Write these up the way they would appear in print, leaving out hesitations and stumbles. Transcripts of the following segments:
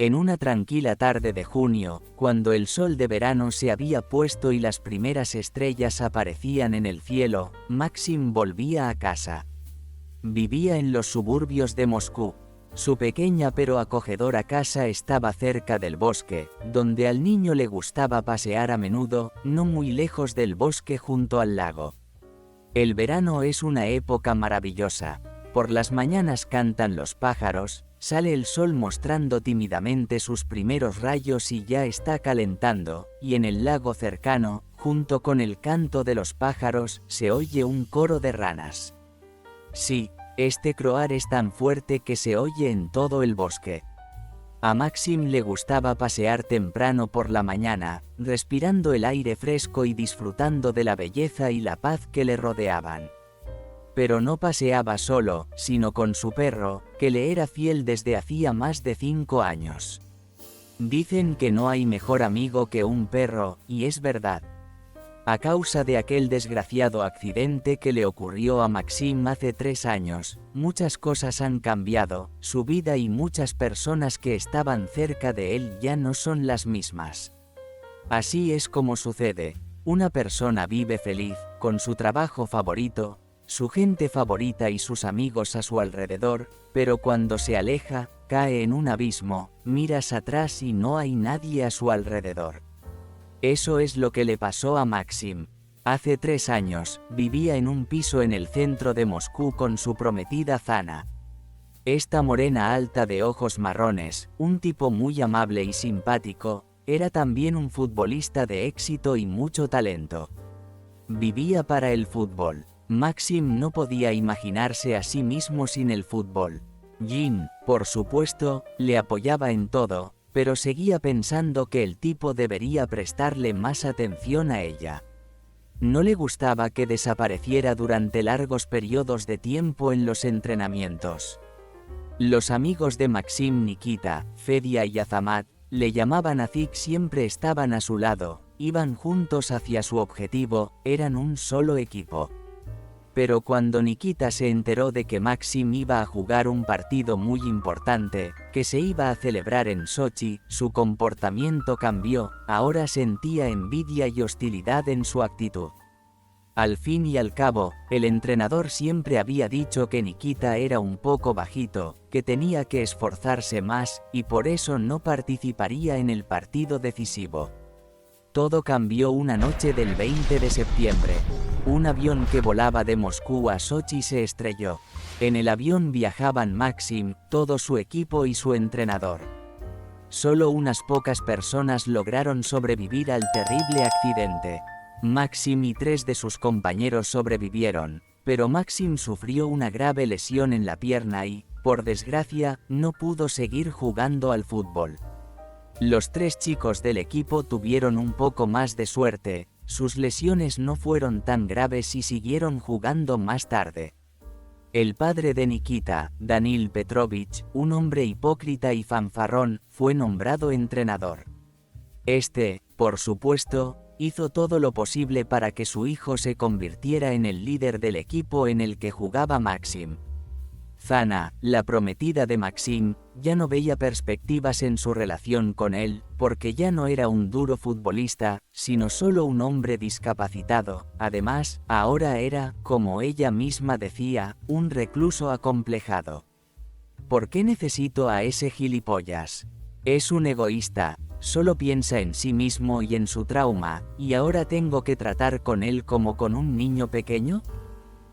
En una tranquila tarde de junio, cuando el sol de verano se había puesto y las primeras estrellas aparecían en el cielo, Maxim volvía a casa. Vivía en los suburbios de Moscú. Su pequeña pero acogedora casa estaba cerca del bosque, donde al niño le gustaba pasear a menudo, no muy lejos del bosque junto al lago. El verano es una época maravillosa. Por las mañanas cantan los pájaros, sale el sol mostrando tímidamente sus primeros rayos y ya está calentando, y en el lago cercano, junto con el canto de los pájaros, se oye un coro de ranas. Sí, este croar es tan fuerte que se oye en todo el bosque. A Maxim le gustaba pasear temprano por la mañana, respirando el aire fresco y disfrutando de la belleza y la paz que le rodeaban. Pero no paseaba solo, sino con su perro, que le era fiel desde hacía más de 5 años. Dicen que no hay mejor amigo que un perro, y es verdad. A causa de aquel desgraciado accidente que le ocurrió a Maxim hace 3 años, muchas cosas han cambiado, su vida y muchas personas que estaban cerca de él ya no son las mismas. Así es como sucede, una persona vive feliz, con su trabajo favorito, su gente favorita y sus amigos a su alrededor, pero cuando se aleja, cae en un abismo, miras atrás y no hay nadie a su alrededor. Eso es lo que le pasó a Maxim. Hace 3 años, vivía en un piso en el centro de Moscú con su prometida Zana. Esta morena alta de ojos marrones, un tipo muy amable y simpático, era también un futbolista de éxito y mucho talento. Vivía para el fútbol. Maxim no podía imaginarse a sí mismo sin el fútbol. Jean, por supuesto, le apoyaba en todo, pero seguía pensando que el tipo debería prestarle más atención a ella. No le gustaba que desapareciera durante largos periodos de tiempo en los entrenamientos. Los amigos de Maxim, Nikita, Fedia y Azamat, le llamaban Azik, siempre estaban a su lado, iban juntos hacia su objetivo, eran un solo equipo. Pero cuando Nikita se enteró de que Maxim iba a jugar un partido muy importante, que se iba a celebrar en Sochi, su comportamiento cambió, ahora sentía envidia y hostilidad en su actitud. Al fin y al cabo, el entrenador siempre había dicho que Nikita era un poco bajito, que tenía que esforzarse más, y por eso no participaría en el partido decisivo. Todo cambió una noche del 20 de septiembre. Un avión que volaba de Moscú a Sochi se estrelló. En el avión viajaban Maxim, todo su equipo y su entrenador. Solo unas pocas personas lograron sobrevivir al terrible accidente. Maxim y 3 de sus compañeros sobrevivieron, pero Maxim sufrió una grave lesión en la pierna y, por desgracia, no pudo seguir jugando al fútbol. Los 3 chicos del equipo tuvieron un poco más de suerte, sus lesiones no fueron tan graves y siguieron jugando más tarde. El padre de Nikita, Danil Petrovich, un hombre hipócrita y fanfarrón, fue nombrado entrenador. Este, por supuesto, hizo todo lo posible para que su hijo se convirtiera en el líder del equipo en el que jugaba Maxim. Zana, la prometida de Maxim, ya no veía perspectivas en su relación con él, porque ya no era un duro futbolista, sino solo un hombre discapacitado. Además, ahora era, como ella misma decía, un recluso acomplejado. ¿Por qué necesito a ese gilipollas? Es un egoísta, solo piensa en sí mismo y en su trauma, ¿y ahora tengo que tratar con él como con un niño pequeño?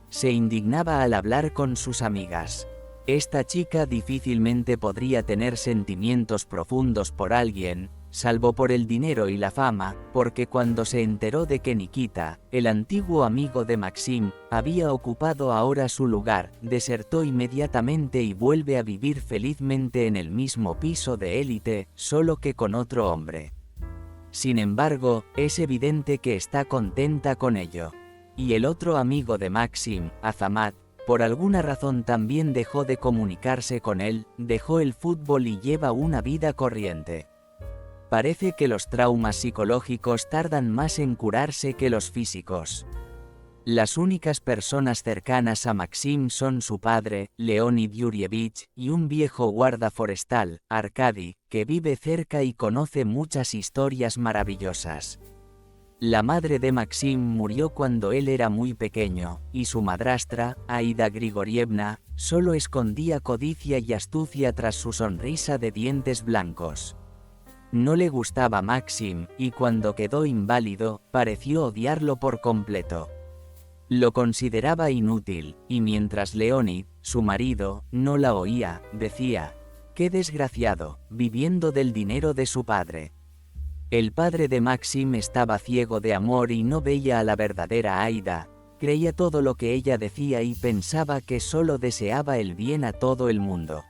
Se indignaba al hablar con sus amigas. Esta chica difícilmente podría tener sentimientos profundos por alguien, salvo por el dinero y la fama, porque cuando se enteró de que Nikita, el antiguo amigo de Maxim, había ocupado ahora su lugar, desertó inmediatamente y vuelve a vivir felizmente en el mismo piso de élite, solo que con otro hombre. Sin embargo, es evidente que está contenta con ello. Y el otro amigo de Maxim, Azamat, por alguna razón también dejó de comunicarse con él, dejó el fútbol y lleva una vida corriente. Parece que los traumas psicológicos tardan más en curarse que los físicos. Las únicas personas cercanas a Maxim son su padre, Leonid Yurievich, y un viejo guarda forestal, Arkady, que vive cerca y conoce muchas historias maravillosas. La madre de Maxim murió cuando él era muy pequeño, y su madrastra, Aida Grigorievna, solo escondía codicia y astucia tras su sonrisa de dientes blancos. No le gustaba Maxim, y cuando quedó inválido, pareció odiarlo por completo. Lo consideraba inútil, y mientras Leonid, su marido, no la oía, decía: «Qué desgraciado, viviendo del dinero de su padre». El padre de Maxim estaba ciego de amor y no veía a la verdadera Aida, creía todo lo que ella decía y pensaba que solo deseaba el bien a todo el mundo.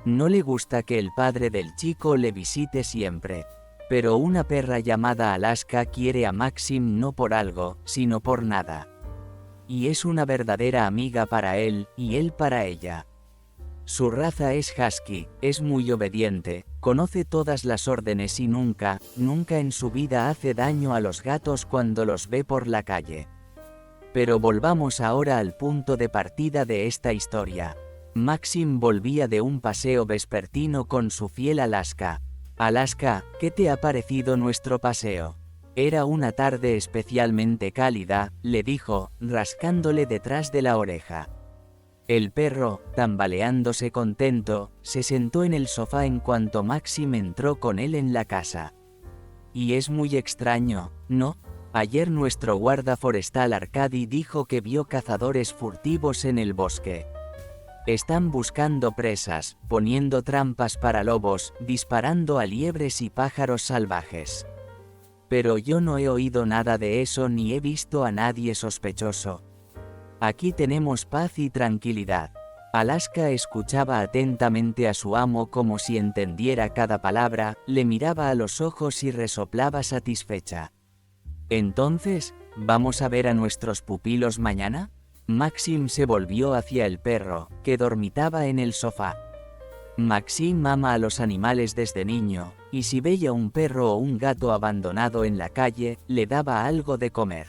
No le gusta que el padre del chico le visite siempre, pero una perra llamada Alaska quiere a Maxim no por algo, sino por nada. Y es una verdadera amiga para él, y él para ella. Su raza es husky, es muy obediente, conoce todas las órdenes y nunca en su vida hace daño a los gatos cuando los ve por la calle. Pero volvamos ahora al punto de partida de esta historia. Maxim volvía de un paseo vespertino con su fiel Alaska. «Alaska, ¿qué te ha parecido nuestro paseo?» Era una tarde especialmente cálida, le dijo, rascándole detrás de la oreja. El perro, tambaleándose contento, se sentó en el sofá en cuanto Maxim entró con él en la casa. «Y es muy extraño, ¿no? Ayer nuestro guarda forestal Arkady dijo que vio cazadores furtivos en el bosque. Están buscando presas, poniendo trampas para lobos, disparando a liebres y pájaros salvajes. Pero yo no he oído nada de eso ni he visto a nadie sospechoso. Aquí tenemos paz y tranquilidad». Alaska escuchaba atentamente a su amo como si entendiera cada palabra, le miraba a los ojos y resoplaba satisfecha. «Entonces, ¿vamos a ver a nuestros pupilos mañana?» Maxim se volvió hacia el perro, que dormitaba en el sofá. Maxim ama a los animales desde niño, y si veía un perro o un gato abandonado en la calle, le daba algo de comer.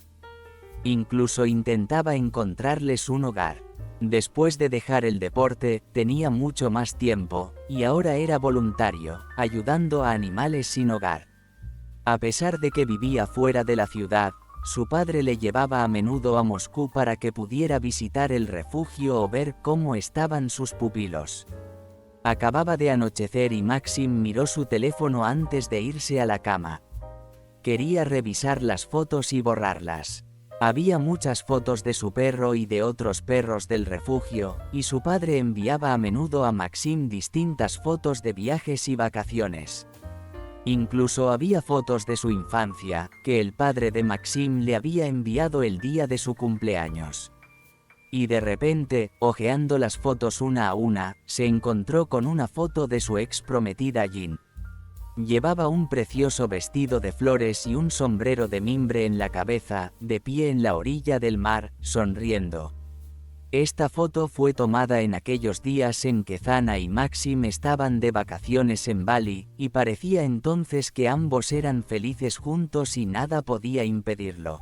Incluso intentaba encontrarles un hogar. Después de dejar el deporte, tenía mucho más tiempo, y ahora era voluntario, ayudando a animales sin hogar. A pesar de que vivía fuera de la ciudad, su padre le llevaba a menudo a Moscú para que pudiera visitar el refugio o ver cómo estaban sus pupilos. Acababa de anochecer y Maxim miró su teléfono antes de irse a la cama. Quería revisar las fotos y borrarlas. Había muchas fotos de su perro y de otros perros del refugio, y su padre enviaba a menudo a Maxim distintas fotos de viajes y vacaciones. Incluso había fotos de su infancia, que el padre de Maxim le había enviado el día de su cumpleaños. Y de repente, hojeando las fotos una a una, se encontró con una foto de su ex prometida Jean. Llevaba un precioso vestido de flores y un sombrero de mimbre en la cabeza, de pie en la orilla del mar, sonriendo. Esta foto fue tomada en aquellos días en que Zana y Maxim estaban de vacaciones en Bali, y parecía entonces que ambos eran felices juntos y nada podía impedirlo.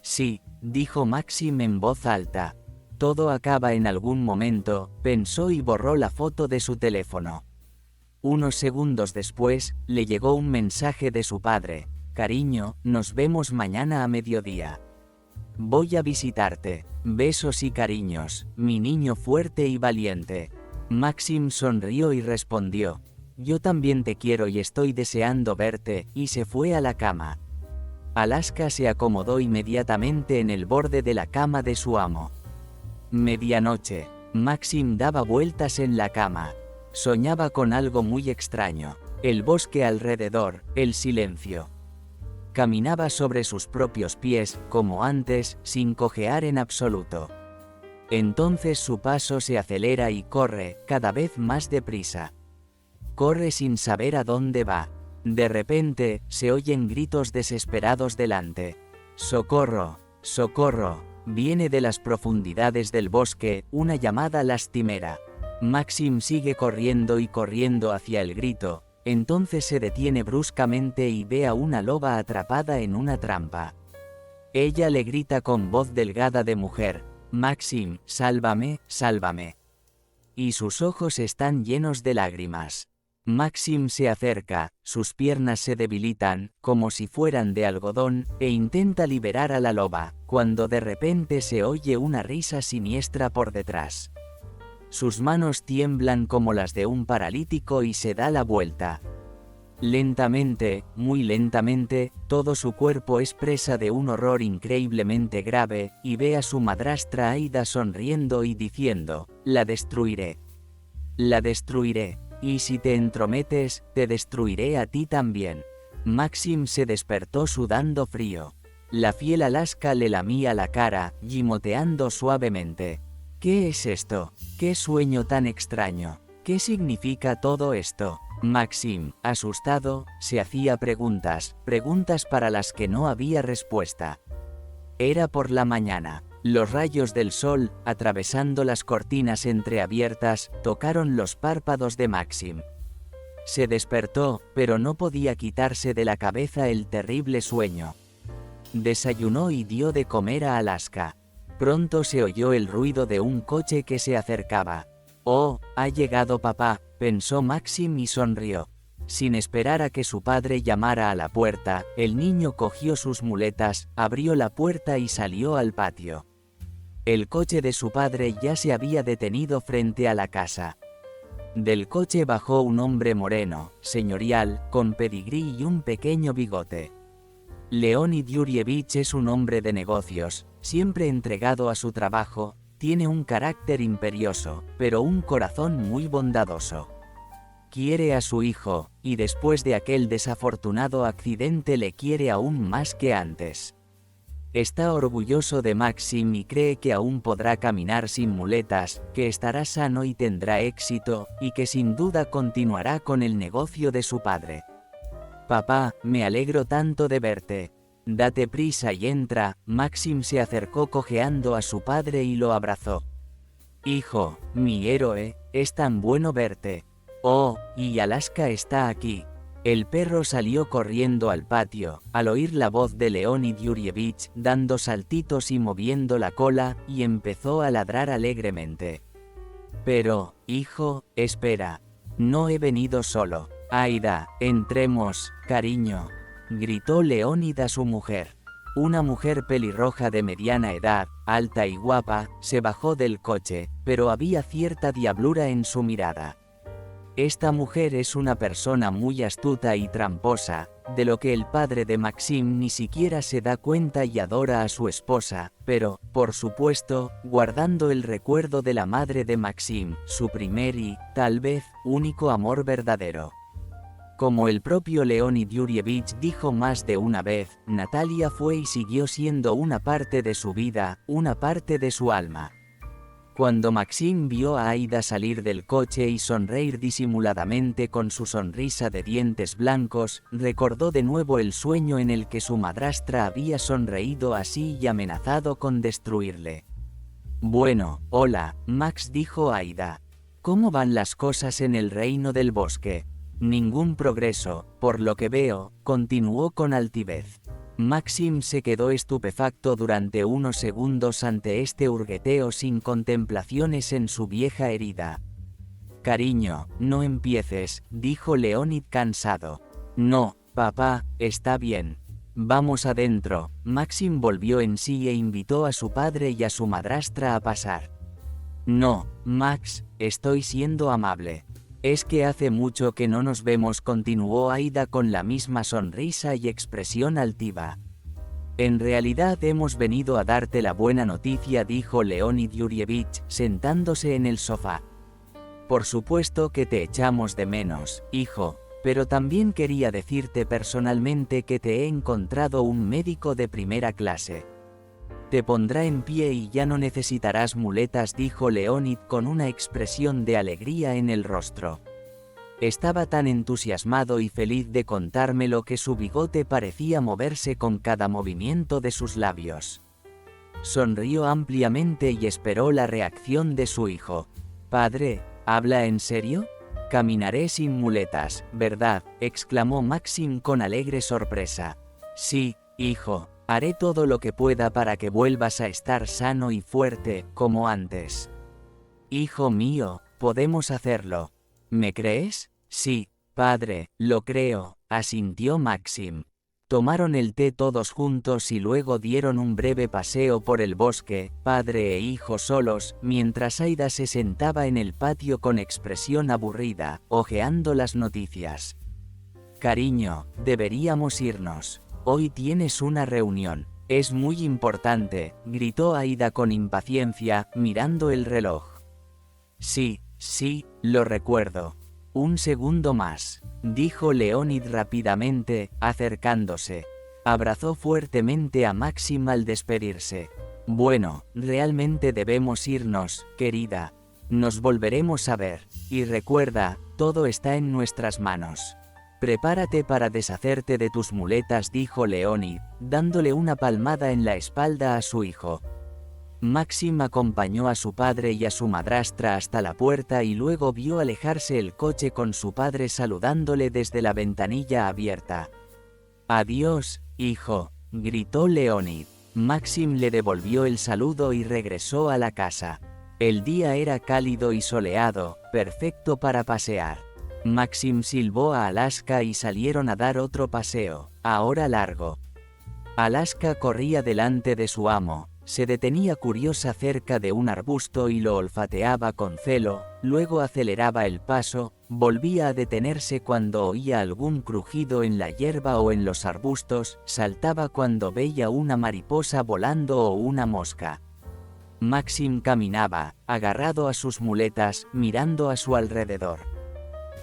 «Sí», dijo Maxim en voz alta. «Todo acaba en algún momento», pensó y borró la foto de su teléfono. Unos segundos después, le llegó un mensaje de su padre: «Cariño, nos vemos mañana a mediodía. Voy a visitarte. Besos y cariños, mi niño fuerte y valiente». Maxim sonrió y respondió: «Yo también te quiero y estoy deseando verte», y se fue a la cama. Alaska se acomodó inmediatamente en el borde de la cama de su amo. Medianoche. Maxim daba vueltas en la cama. Soñaba con algo muy extraño: el bosque alrededor, el silencio. Caminaba sobre sus propios pies, como antes, sin cojear en absoluto. Entonces su paso se acelera y corre, cada vez más deprisa. Corre sin saber a dónde va. De repente, se oyen gritos desesperados delante. «¡Socorro! ¡Socorro!». Viene de las profundidades del bosque, una llamada lastimera. Maxim sigue corriendo y corriendo hacia el grito. Entonces se detiene bruscamente y ve a una loba atrapada en una trampa. Ella le grita con voz delgada de mujer: «Maxim, sálvame, sálvame». Y sus ojos están llenos de lágrimas. Maxim se acerca, sus piernas se debilitan, como si fueran de algodón, e intenta liberar a la loba, cuando de repente se oye una risa siniestra por detrás. Sus manos tiemblan como las de un paralítico y se da la vuelta. Lentamente, muy lentamente, todo su cuerpo es presa de un horror increíblemente grave, y ve a su madrastra Aida sonriendo y diciendo: «La destruiré. La destruiré. Y si te entrometes, te destruiré a ti también». Maxim se despertó sudando frío. La fiel Alaska le lamía la cara, gimoteando suavemente. «¿Qué es esto? ¿Qué sueño tan extraño? ¿Qué significa todo esto?». Maxim, asustado, se hacía preguntas para las que no había respuesta. Era por la mañana. Los rayos del sol, atravesando las cortinas entreabiertas, tocaron los párpados de Maxim. Se despertó, pero no podía quitarse de la cabeza el terrible sueño. Desayunó y dio de comer a Alaska. Pronto se oyó el ruido de un coche que se acercaba. «Oh, ha llegado papá», pensó Maxim y sonrió. Sin esperar a que su padre llamara a la puerta, el niño cogió sus muletas, abrió la puerta y salió al patio. El coche de su padre ya se había detenido frente a la casa. Del coche bajó un hombre moreno, señorial, con pedigrí y un pequeño bigote. Leonid Yurievich es un hombre de negocios, siempre entregado a su trabajo. Tiene un carácter imperioso, pero un corazón muy bondadoso. Quiere a su hijo, y después de aquel desafortunado accidente le quiere aún más que antes. Está orgulloso de Maxim y cree que aún podrá caminar sin muletas, que estará sano y tendrá éxito, y que sin duda continuará con el negocio de su padre. «Papá, me alegro tanto de verte. Date prisa y entra». Maxim se acercó cojeando a su padre y lo abrazó. «Hijo, mi héroe, es tan bueno verte. Oh, y Alaska está aquí». El perro salió corriendo al patio, al oír la voz de Leonid Yurievich, dando saltitos y moviendo la cola, y empezó a ladrar alegremente. «Pero, hijo, espera. No he venido solo. Aida, entremos, cariño», gritó Leonid a su mujer. Una mujer pelirroja de mediana edad, alta y guapa, se bajó del coche, pero había cierta diablura en su mirada. Esta mujer es una persona muy astuta y tramposa, de lo que el padre de Maxim ni siquiera se da cuenta y adora a su esposa, pero, por supuesto, guardando el recuerdo de la madre de Maxim, su primer y, tal vez, único amor verdadero. Como el propio Leonid Yurievich dijo más de una vez, Natalia fue y siguió siendo una parte de su vida, una parte de su alma. Cuando Maxim vio a Aida salir del coche y sonreír disimuladamente con su sonrisa de dientes blancos, recordó de nuevo el sueño en el que su madrastra había sonreído así y amenazado con destruirle. «Bueno, hola, Max», dijo Aida. «¿Cómo van las cosas en el reino del bosque?». «Ningún progreso, por lo que veo», continuó con altivez. Maxim se quedó estupefacto durante unos segundos ante este hurgueteo sin contemplaciones en su vieja herida. «Cariño, no empieces», dijo Leonid cansado. «No, papá, está bien. Vamos adentro». Maxim volvió en sí e invitó a su padre y a su madrastra a pasar. «No, Max, estoy siendo amable. Es que hace mucho que no nos vemos», continuó Aida con la misma sonrisa y expresión altiva. «En realidad hemos venido a darte la buena noticia», dijo Leonid Yurievich, sentándose en el sofá. «Por supuesto que te echamos de menos, hijo, pero también quería decirte personalmente que te he encontrado un médico de primera clase. Te pondrá en pie y ya no necesitarás muletas», dijo Leonid con una expresión de alegría en el rostro. Estaba tan entusiasmado y feliz de contármelo que su bigote parecía moverse con cada movimiento de sus labios. Sonrió ampliamente y esperó la reacción de su hijo. «Padre, ¿habla en serio? Caminaré sin muletas, ¿verdad?», exclamó Maxim con alegre sorpresa. «Sí, hijo. Haré todo lo que pueda para que vuelvas a estar sano y fuerte, como antes. Hijo mío, podemos hacerlo. ¿Me crees? Sí, padre, lo creo, asintió Maxim. Tomaron el té todos juntos y luego dieron un breve paseo por el bosque, padre e hijo solos, mientras Aida se sentaba en el patio con expresión aburrida, hojeando las noticias. Cariño, deberíamos irnos. Hoy tienes una reunión. Es muy importante, gritó Aida con impaciencia, mirando el reloj. Sí, lo recuerdo. Un segundo más, dijo Leonid rápidamente, acercándose. Abrazó fuertemente a Maxim al despedirse. Bueno, realmente debemos irnos, querida. Nos volveremos a ver, y recuerda, todo está en nuestras manos. Prepárate para deshacerte de tus muletas, dijo Leonid, dándole una palmada en la espalda a su hijo. Maxim acompañó a su padre y a su madrastra hasta la puerta y luego vio alejarse el coche con su padre saludándole desde la ventanilla abierta. Adiós, hijo, gritó Leonid. Maxim le devolvió el saludo y regresó a la casa. El día era cálido y soleado, perfecto para pasear. Maxim silbó a Alaska y salieron a dar otro paseo, ahora largo. Alaska corría delante de su amo, se detenía curiosa cerca de un arbusto y lo olfateaba con celo, luego aceleraba el paso, volvía a detenerse cuando oía algún crujido en la hierba o en los arbustos, saltaba cuando veía una mariposa volando o una mosca. Maxim caminaba, agarrado a sus muletas, mirando a su alrededor.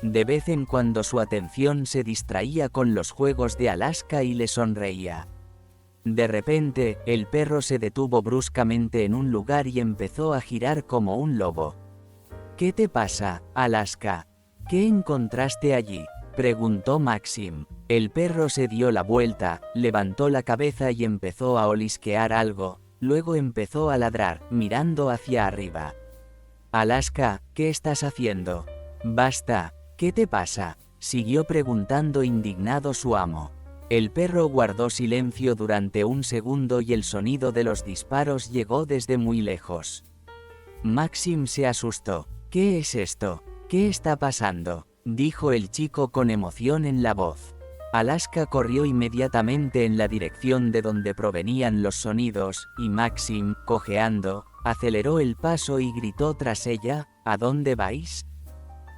De vez en cuando su atención se distraía con los juegos de Alaska y le sonreía. De repente, el perro se detuvo bruscamente en un lugar y empezó a girar como un lobo. ¿Qué te pasa, Alaska? ¿Qué encontraste allí?, preguntó Maxim. El perro se dio la vuelta, levantó la cabeza y empezó a olisquear algo, luego empezó a ladrar, mirando hacia arriba. Alaska, ¿qué estás haciendo? Basta. ¿Qué te pasa?, siguió preguntando indignado su amo. El perro guardó silencio durante un segundo y el sonido de los disparos llegó desde muy lejos. Maxim se asustó. ¿Qué es esto? ¿Qué está pasando?, dijo el chico con emoción en la voz. Alaska corrió inmediatamente en la dirección de donde provenían los sonidos, y Maxim, cojeando, aceleró el paso y gritó tras ella, ¿a dónde vais?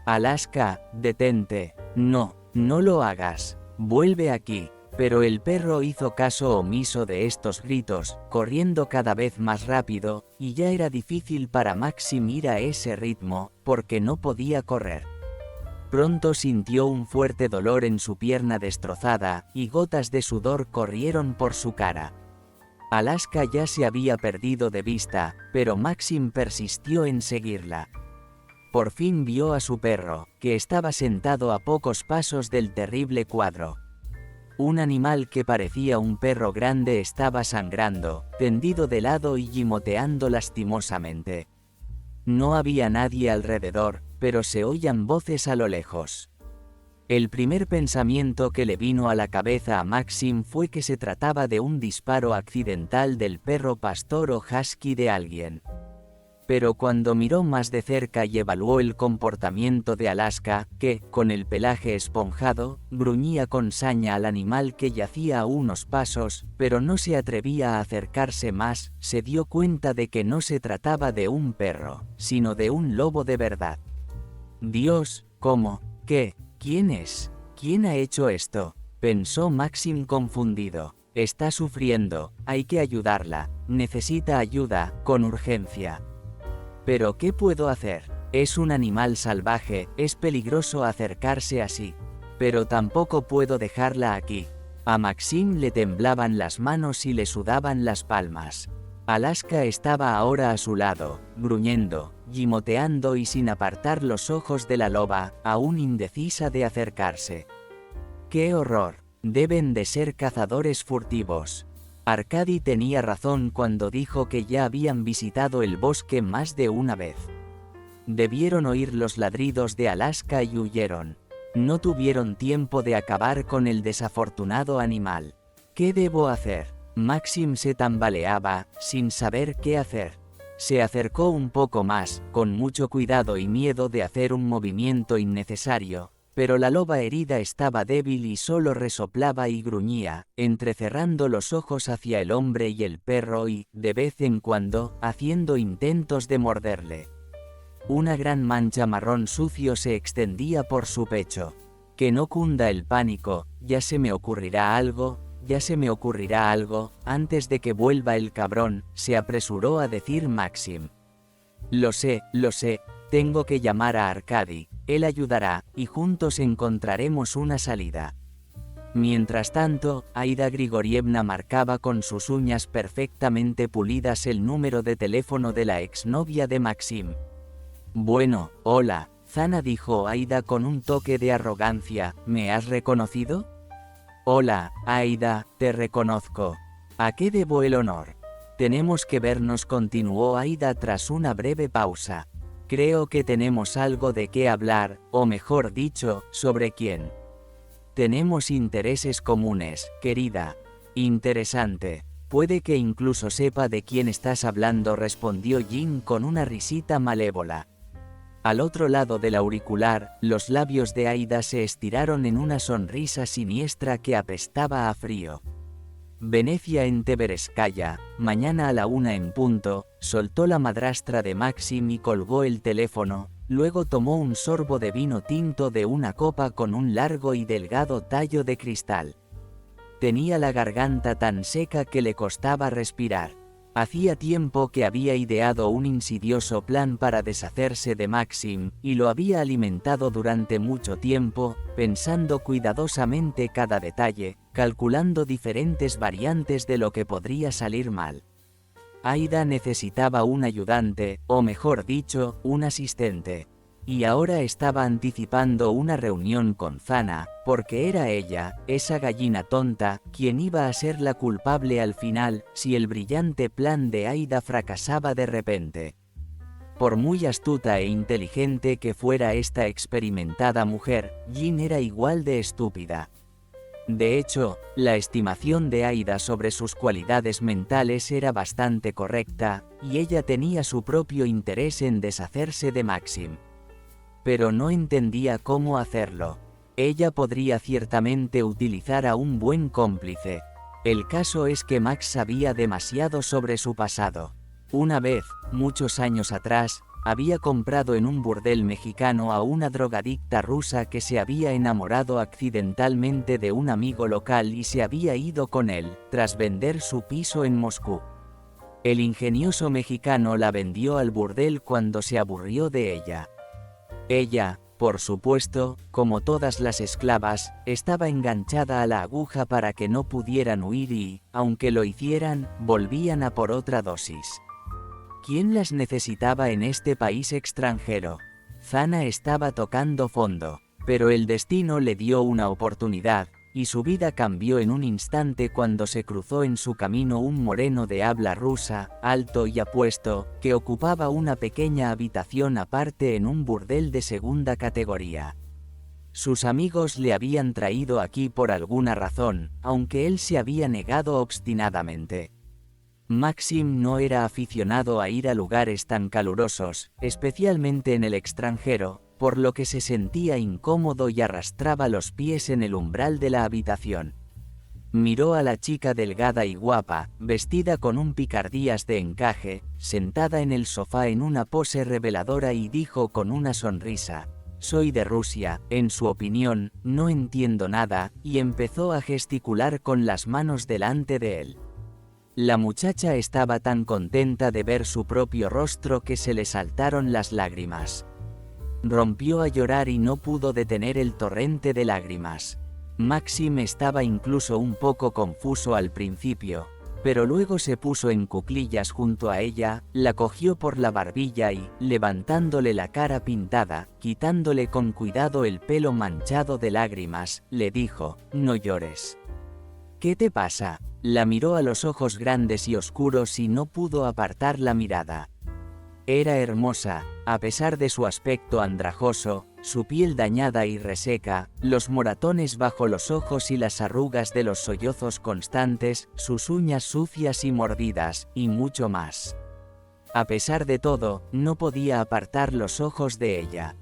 Alaska, detente. No lo hagas. Vuelve aquí. Pero el perro hizo caso omiso de estos gritos, corriendo cada vez más rápido, y ya era difícil para Maxim ir a ese ritmo, porque no podía correr. Pronto sintió un fuerte dolor en su pierna destrozada, y gotas de sudor corrieron por su cara. Alaska ya se había perdido de vista, pero Maxim persistió en seguirla. Por fin vio a su perro, que estaba sentado a pocos pasos del terrible cuadro. Un animal que parecía un perro grande estaba sangrando, tendido de lado y gimoteando lastimosamente. No había nadie alrededor, pero se oían voces a lo lejos. El primer pensamiento que le vino a la cabeza a Maxim fue que se trataba de un disparo accidental del perro pastor o husky de alguien. Pero cuando miró más de cerca y evaluó el comportamiento de Alaska, que, con el pelaje esponjado, gruñía con saña al animal que yacía a unos pasos, pero no se atrevía a acercarse más, se dio cuenta de que no se trataba de un perro, sino de un lobo de verdad. Dios, ¿cómo? ¿Qué? ¿Quién es? ¿Quién ha hecho esto?, pensó Maxim confundido. Está sufriendo, hay que ayudarla, necesita ayuda, con urgencia. ¿Pero qué puedo hacer? Es un animal salvaje, es peligroso acercarse así. Pero tampoco puedo dejarla aquí. A Maxim le temblaban las manos y le sudaban las palmas. Alaska estaba ahora a su lado, gruñendo, gimoteando y sin apartar los ojos de la loba, aún indecisa de acercarse. ¡Qué horror! Deben de ser cazadores furtivos. Arkady tenía razón cuando dijo que ya habían visitado el bosque más de una vez. Debieron oír los ladridos de Alaska y huyeron. No tuvieron tiempo de acabar con el desafortunado animal. ¿Qué debo hacer? Maxim se tambaleaba, sin saber qué hacer. Se acercó un poco más, con mucho cuidado y miedo de hacer un movimiento innecesario, pero la loba herida estaba débil y solo resoplaba y gruñía, entrecerrando los ojos hacia el hombre y el perro y, de vez en cuando, haciendo intentos de morderle. Una gran mancha marrón sucio se extendía por su pecho. Que no cunda el pánico, ya se me ocurrirá algo, antes de que vuelva el cabrón, se apresuró a decir Maxim. Lo sé, tengo que llamar a Arkady, él ayudará, y juntos encontraremos una salida. Mientras tanto, Aida Grigorievna marcaba con sus uñas perfectamente pulidas el número de teléfono de la exnovia de Maxim. Bueno, hola, Zana, dijo Aida con un toque de arrogancia, ¿me has reconocido? Hola, Aida, te reconozco. ¿A qué debo el honor? Tenemos que vernos, continuó Aida tras una breve pausa. Creo que tenemos algo de qué hablar, o mejor dicho, ¿sobre quién? Tenemos intereses comunes, querida. Interesante. Puede que incluso sepa de quién estás hablando, respondió Jin con una risita malévola. Al otro lado del auricular, los labios de Aida se estiraron en una sonrisa siniestra que apestaba a frío. Venecia en Tverskaya, mañana a la 1 en punto, soltó la madrastra de Maxim y colgó el teléfono, luego tomó un sorbo de vino tinto de una copa con un largo y delgado tallo de cristal. Tenía la garganta tan seca que le costaba respirar. Hacía tiempo que había ideado un insidioso plan para deshacerse de Maxim, y lo había alimentado durante mucho tiempo, pensando cuidadosamente cada detalle, calculando diferentes variantes de lo que podría salir mal. Aida necesitaba un ayudante, o mejor dicho, un asistente. Y ahora estaba anticipando una reunión con Zana, porque era ella, esa gallina tonta, quien iba a ser la culpable al final, si el brillante plan de Aida fracasaba de repente. Por muy astuta e inteligente que fuera esta experimentada mujer, Jin era igual de estúpida. De hecho, la estimación de Aida sobre sus cualidades mentales era bastante correcta, y ella tenía su propio interés en deshacerse de Maxim. Pero no entendía cómo hacerlo. Ella podría ciertamente utilizar a un buen cómplice. El caso es que Max sabía demasiado sobre su pasado. Una vez, muchos años atrás, había comprado en un burdel mexicano a una drogadicta rusa que se había enamorado accidentalmente de un amigo local y se había ido con él, tras vender su piso en Moscú. El ingenioso mexicano la vendió al burdel cuando se aburrió de ella. Ella, por supuesto, como todas las esclavas, estaba enganchada a la aguja para que no pudieran huir y, aunque lo hicieran, volvían a por otra dosis. ¿Quién las necesitaba en este país extranjero? Zana estaba tocando fondo, pero el destino le dio una oportunidad, y su vida cambió en un instante cuando se cruzó en su camino un moreno de habla rusa, alto y apuesto, que ocupaba una pequeña habitación aparte en un burdel de segunda categoría. Sus amigos le habían traído aquí por alguna razón, aunque él se había negado obstinadamente. Maxim no era aficionado a ir a lugares tan calurosos, especialmente en el extranjero, por lo que se sentía incómodo y arrastraba los pies en el umbral de la habitación. Miró a la chica delgada y guapa, vestida con un picardías de encaje, sentada en el sofá en una pose reveladora y dijo con una sonrisa: «Soy de Rusia, en su opinión, no entiendo nada», y empezó a gesticular con las manos delante de él. La muchacha estaba tan contenta de ver su propio rostro que se le saltaron las lágrimas. Rompió a llorar y no pudo detener el torrente de lágrimas. Maxim estaba incluso un poco confuso al principio, pero luego se puso en cuclillas junto a ella, la cogió por la barbilla y, levantándole la cara pintada, quitándole con cuidado el pelo manchado de lágrimas, le dijo: «No llores». «¿Qué te pasa?». La miró a los ojos grandes y oscuros y no pudo apartar la mirada. Era hermosa, a pesar de su aspecto andrajoso, su piel dañada y reseca, los moratones bajo los ojos y las arrugas de los sollozos constantes, sus uñas sucias y mordidas, y mucho más. A pesar de todo, no podía apartar los ojos de ella.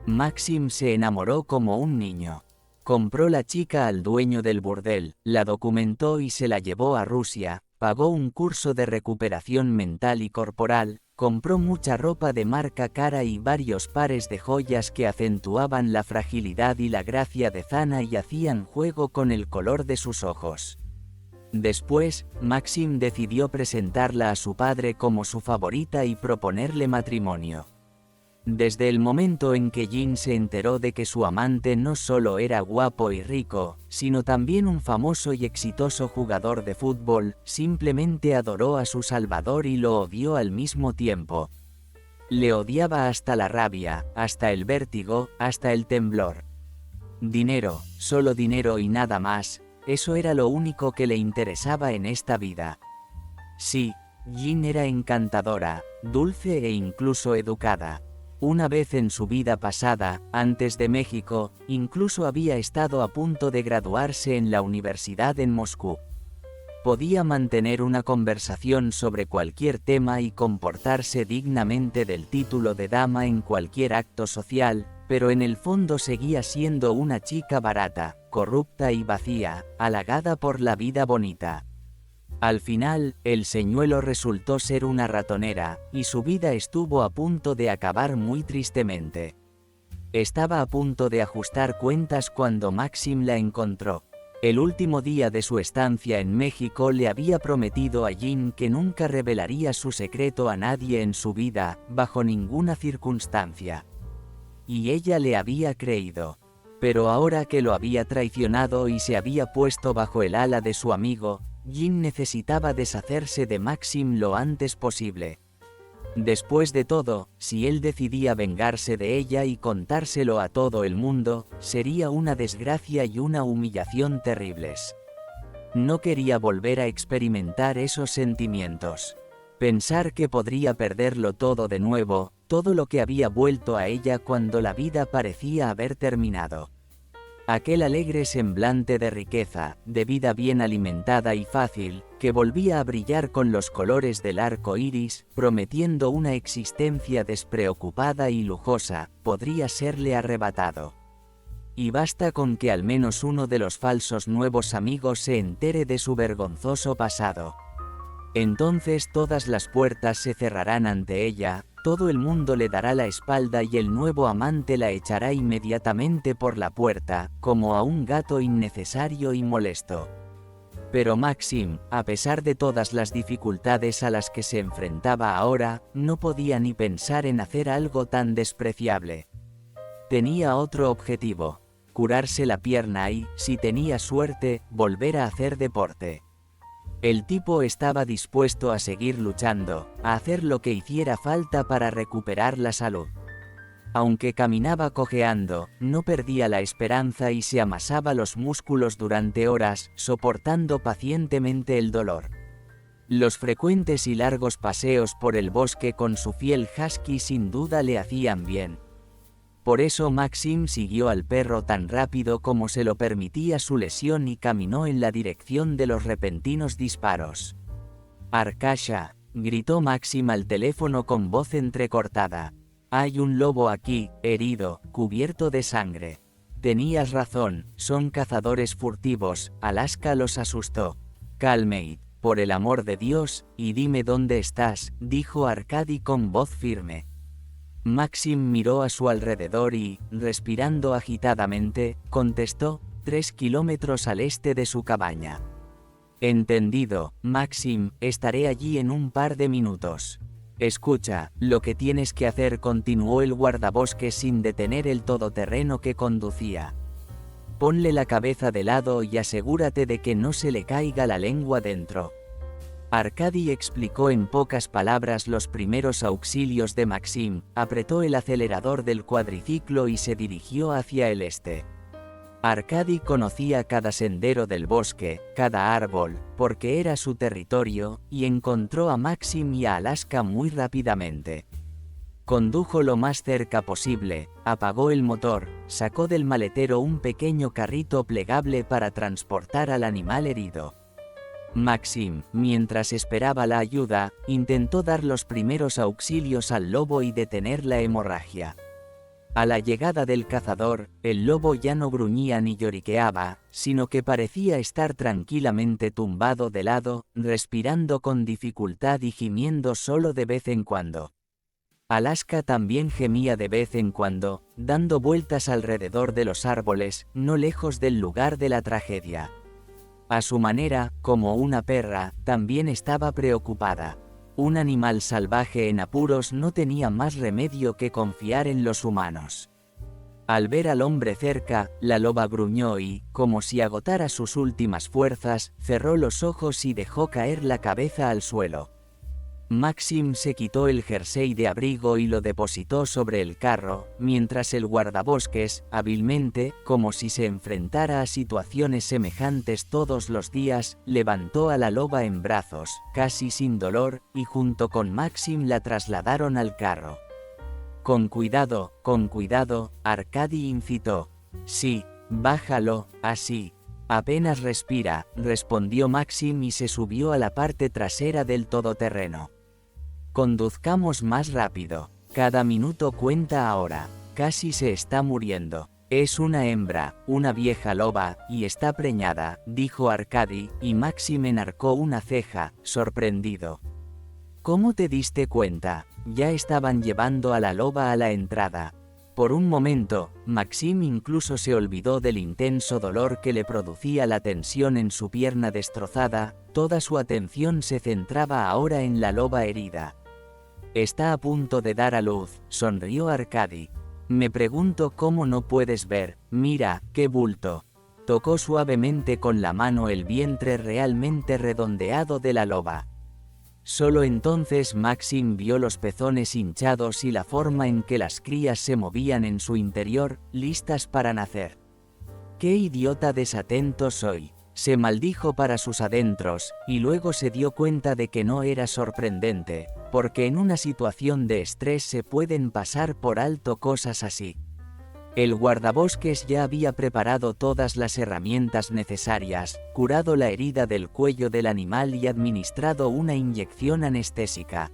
Maxim se enamoró como un niño. Compró la chica al dueño del burdel, la documentó y se la llevó a Rusia, pagó un curso de recuperación mental y corporal, compró mucha ropa de marca cara y varios pares de joyas que acentuaban la fragilidad y la gracia de Zana y hacían juego con el color de sus ojos. Después, Maxim decidió presentarla a su padre como su favorita y proponerle matrimonio. Desde el momento en que Jin se enteró de que su amante no solo era guapo y rico, sino también un famoso y exitoso jugador de fútbol, simplemente adoró a su salvador y lo odió al mismo tiempo. Le odiaba hasta la rabia, hasta el vértigo, hasta el temblor. Dinero, solo dinero y nada más, eso era lo único que le interesaba en esta vida. Sí, Jin era encantadora, dulce e incluso educada. Una vez en su vida pasada, antes de México, incluso había estado a punto de graduarse en la universidad en Moscú. Podía mantener una conversación sobre cualquier tema y comportarse dignamente del título de dama en cualquier acto social, pero en el fondo seguía siendo una chica barata, corrupta y vacía, halagada por la vida bonita. Al final, el señuelo resultó ser una ratonera, y su vida estuvo a punto de acabar muy tristemente. Estaba a punto de ajustar cuentas cuando Maxim la encontró. El último día de su estancia en México le había prometido a Jin que nunca revelaría su secreto a nadie en su vida, bajo ninguna circunstancia. Y ella le había creído. Pero ahora que lo había traicionado y se había puesto bajo el ala de su amigo, Jin necesitaba deshacerse de Maxim lo antes posible. Después de todo, si él decidía vengarse de ella y contárselo a todo el mundo, sería una desgracia y una humillación terribles. No quería volver a experimentar esos sentimientos. Pensar que podría perderlo todo de nuevo, todo lo que había vuelto a ella cuando la vida parecía haber terminado. Aquel alegre semblante de riqueza, de vida bien alimentada y fácil, que volvía a brillar con los colores del arco iris, prometiendo una existencia despreocupada y lujosa, podría serle arrebatado. Y basta con que al menos uno de los falsos nuevos amigos se entere de su vergonzoso pasado. Entonces todas las puertas se cerrarán ante ella, todo el mundo le dará la espalda y el nuevo amante la echará inmediatamente por la puerta, como a un gato innecesario y molesto. Pero Maxim, a pesar de todas las dificultades a las que se enfrentaba ahora, no podía ni pensar en hacer algo tan despreciable. Tenía otro objetivo: curarse la pierna y, si tenía suerte, volver a hacer deporte. El tipo estaba dispuesto a seguir luchando, a hacer lo que hiciera falta para recuperar la salud. Aunque caminaba cojeando, no perdía la esperanza y se amasaba los músculos durante horas, soportando pacientemente el dolor. Los frecuentes y largos paseos por el bosque con su fiel husky sin duda le hacían bien. Por eso Maxim siguió al perro tan rápido como se lo permitía su lesión y caminó en la dirección de los repentinos disparos. «Arkasha», gritó Maxim al teléfono con voz entrecortada. «Hay un lobo aquí, herido, cubierto de sangre». «Tenías razón, son cazadores furtivos», Alaska los asustó. «Calmate, por el amor de Dios, y dime dónde estás», dijo Arkady con voz firme. Maxim miró a su alrededor y, respirando agitadamente, contestó: 3 kilómetros al este de su cabaña. Entendido, Maxim, estaré allí en un par de minutos. Escucha, lo que tienes que hacer, continuó el guardabosques sin detener el todoterreno que conducía. Ponle la cabeza de lado y asegúrate de que no se le caiga la lengua dentro. Arkady explicó en pocas palabras los primeros auxilios de Maxim, apretó el acelerador del cuadriciclo y se dirigió hacia el este. Arkady conocía cada sendero del bosque, cada árbol, porque era su territorio, y encontró a Maxim y a Alaska muy rápidamente. Condujo lo más cerca posible, apagó el motor, sacó del maletero un pequeño carrito plegable para transportar al animal herido. Maxim, mientras esperaba la ayuda, intentó dar los primeros auxilios al lobo y detener la hemorragia. A la llegada del cazador, el lobo ya no gruñía ni lloriqueaba, sino que parecía estar tranquilamente tumbado de lado, respirando con dificultad y gimiendo solo de vez en cuando. Alaska también gemía de vez en cuando, dando vueltas alrededor de los árboles, no lejos del lugar de la tragedia. A su manera, como una perra, también estaba preocupada. Un animal salvaje en apuros no tenía más remedio que confiar en los humanos. Al ver al hombre cerca, la loba gruñó y, como si agotara sus últimas fuerzas, cerró los ojos y dejó caer la cabeza al suelo. Maxim se quitó el jersey de abrigo y lo depositó sobre el carro, mientras el guardabosques, hábilmente, como si se enfrentara a situaciones semejantes todos los días, levantó a la loba en brazos, casi sin dolor, y junto con Maxim la trasladaron al carro. Con cuidado, Arkady incitó. Sí, bájalo, así. Apenas respira, respondió Maxim y se subió a la parte trasera del todoterreno. Conduzcamos más rápido. Cada minuto cuenta ahora. Casi se está muriendo. Es una hembra, una vieja loba, y está preñada, dijo Arkady, y Maxim enarcó una ceja, sorprendido. ¿Cómo te diste cuenta? Ya estaban llevando a la loba a la entrada. Por un momento, Maxim incluso se olvidó del intenso dolor que le producía la tensión en su pierna destrozada, toda su atención se centraba ahora en la loba herida. Está a punto de dar a luz, sonrió Arkady. Me pregunto cómo no puedes ver, mira, qué bulto. Tocó suavemente con la mano el vientre realmente redondeado de la loba. Solo entonces Maxim vio los pezones hinchados y la forma en que las crías se movían en su interior, listas para nacer. ¡Qué idiota desatento soy!, se maldijo para sus adentros, y luego se dio cuenta de que no era sorprendente, porque en una situación de estrés se pueden pasar por alto cosas así. El guardabosques ya había preparado todas las herramientas necesarias, curado la herida del cuello del animal y administrado una inyección anestésica.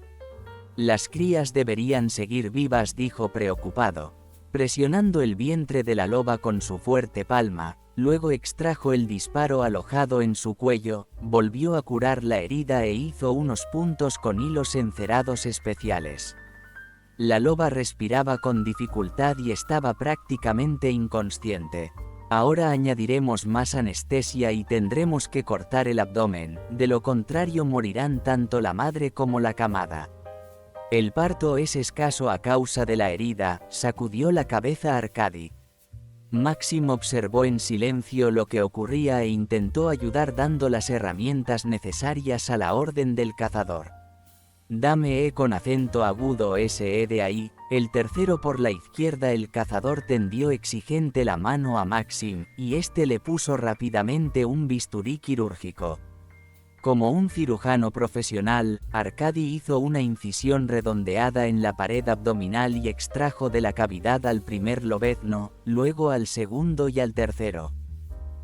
Las crías deberían seguir vivas, dijo preocupado. Presionando el vientre de la loba con su fuerte palma, luego extrajo el disparo alojado en su cuello, volvió a curar la herida e hizo unos puntos con hilos encerados especiales. La loba respiraba con dificultad y estaba prácticamente inconsciente. Ahora añadiremos más anestesia y tendremos que cortar el abdomen, de lo contrario morirán tanto la madre como la camada. El parto es escaso a causa de la herida, sacudió la cabeza Arkady. Maxim observó en silencio lo que ocurría e intentó ayudar dando las herramientas necesarias a la orden del cazador. Dame con acento agudo ese de ahí, el tercero por la izquierda. El cazador tendió exigente la mano a Maxim, y este le puso rápidamente un bisturí quirúrgico. Como un cirujano profesional, Arkady hizo una incisión redondeada en la pared abdominal y extrajo de la cavidad al primer lobezno, luego al segundo y al tercero.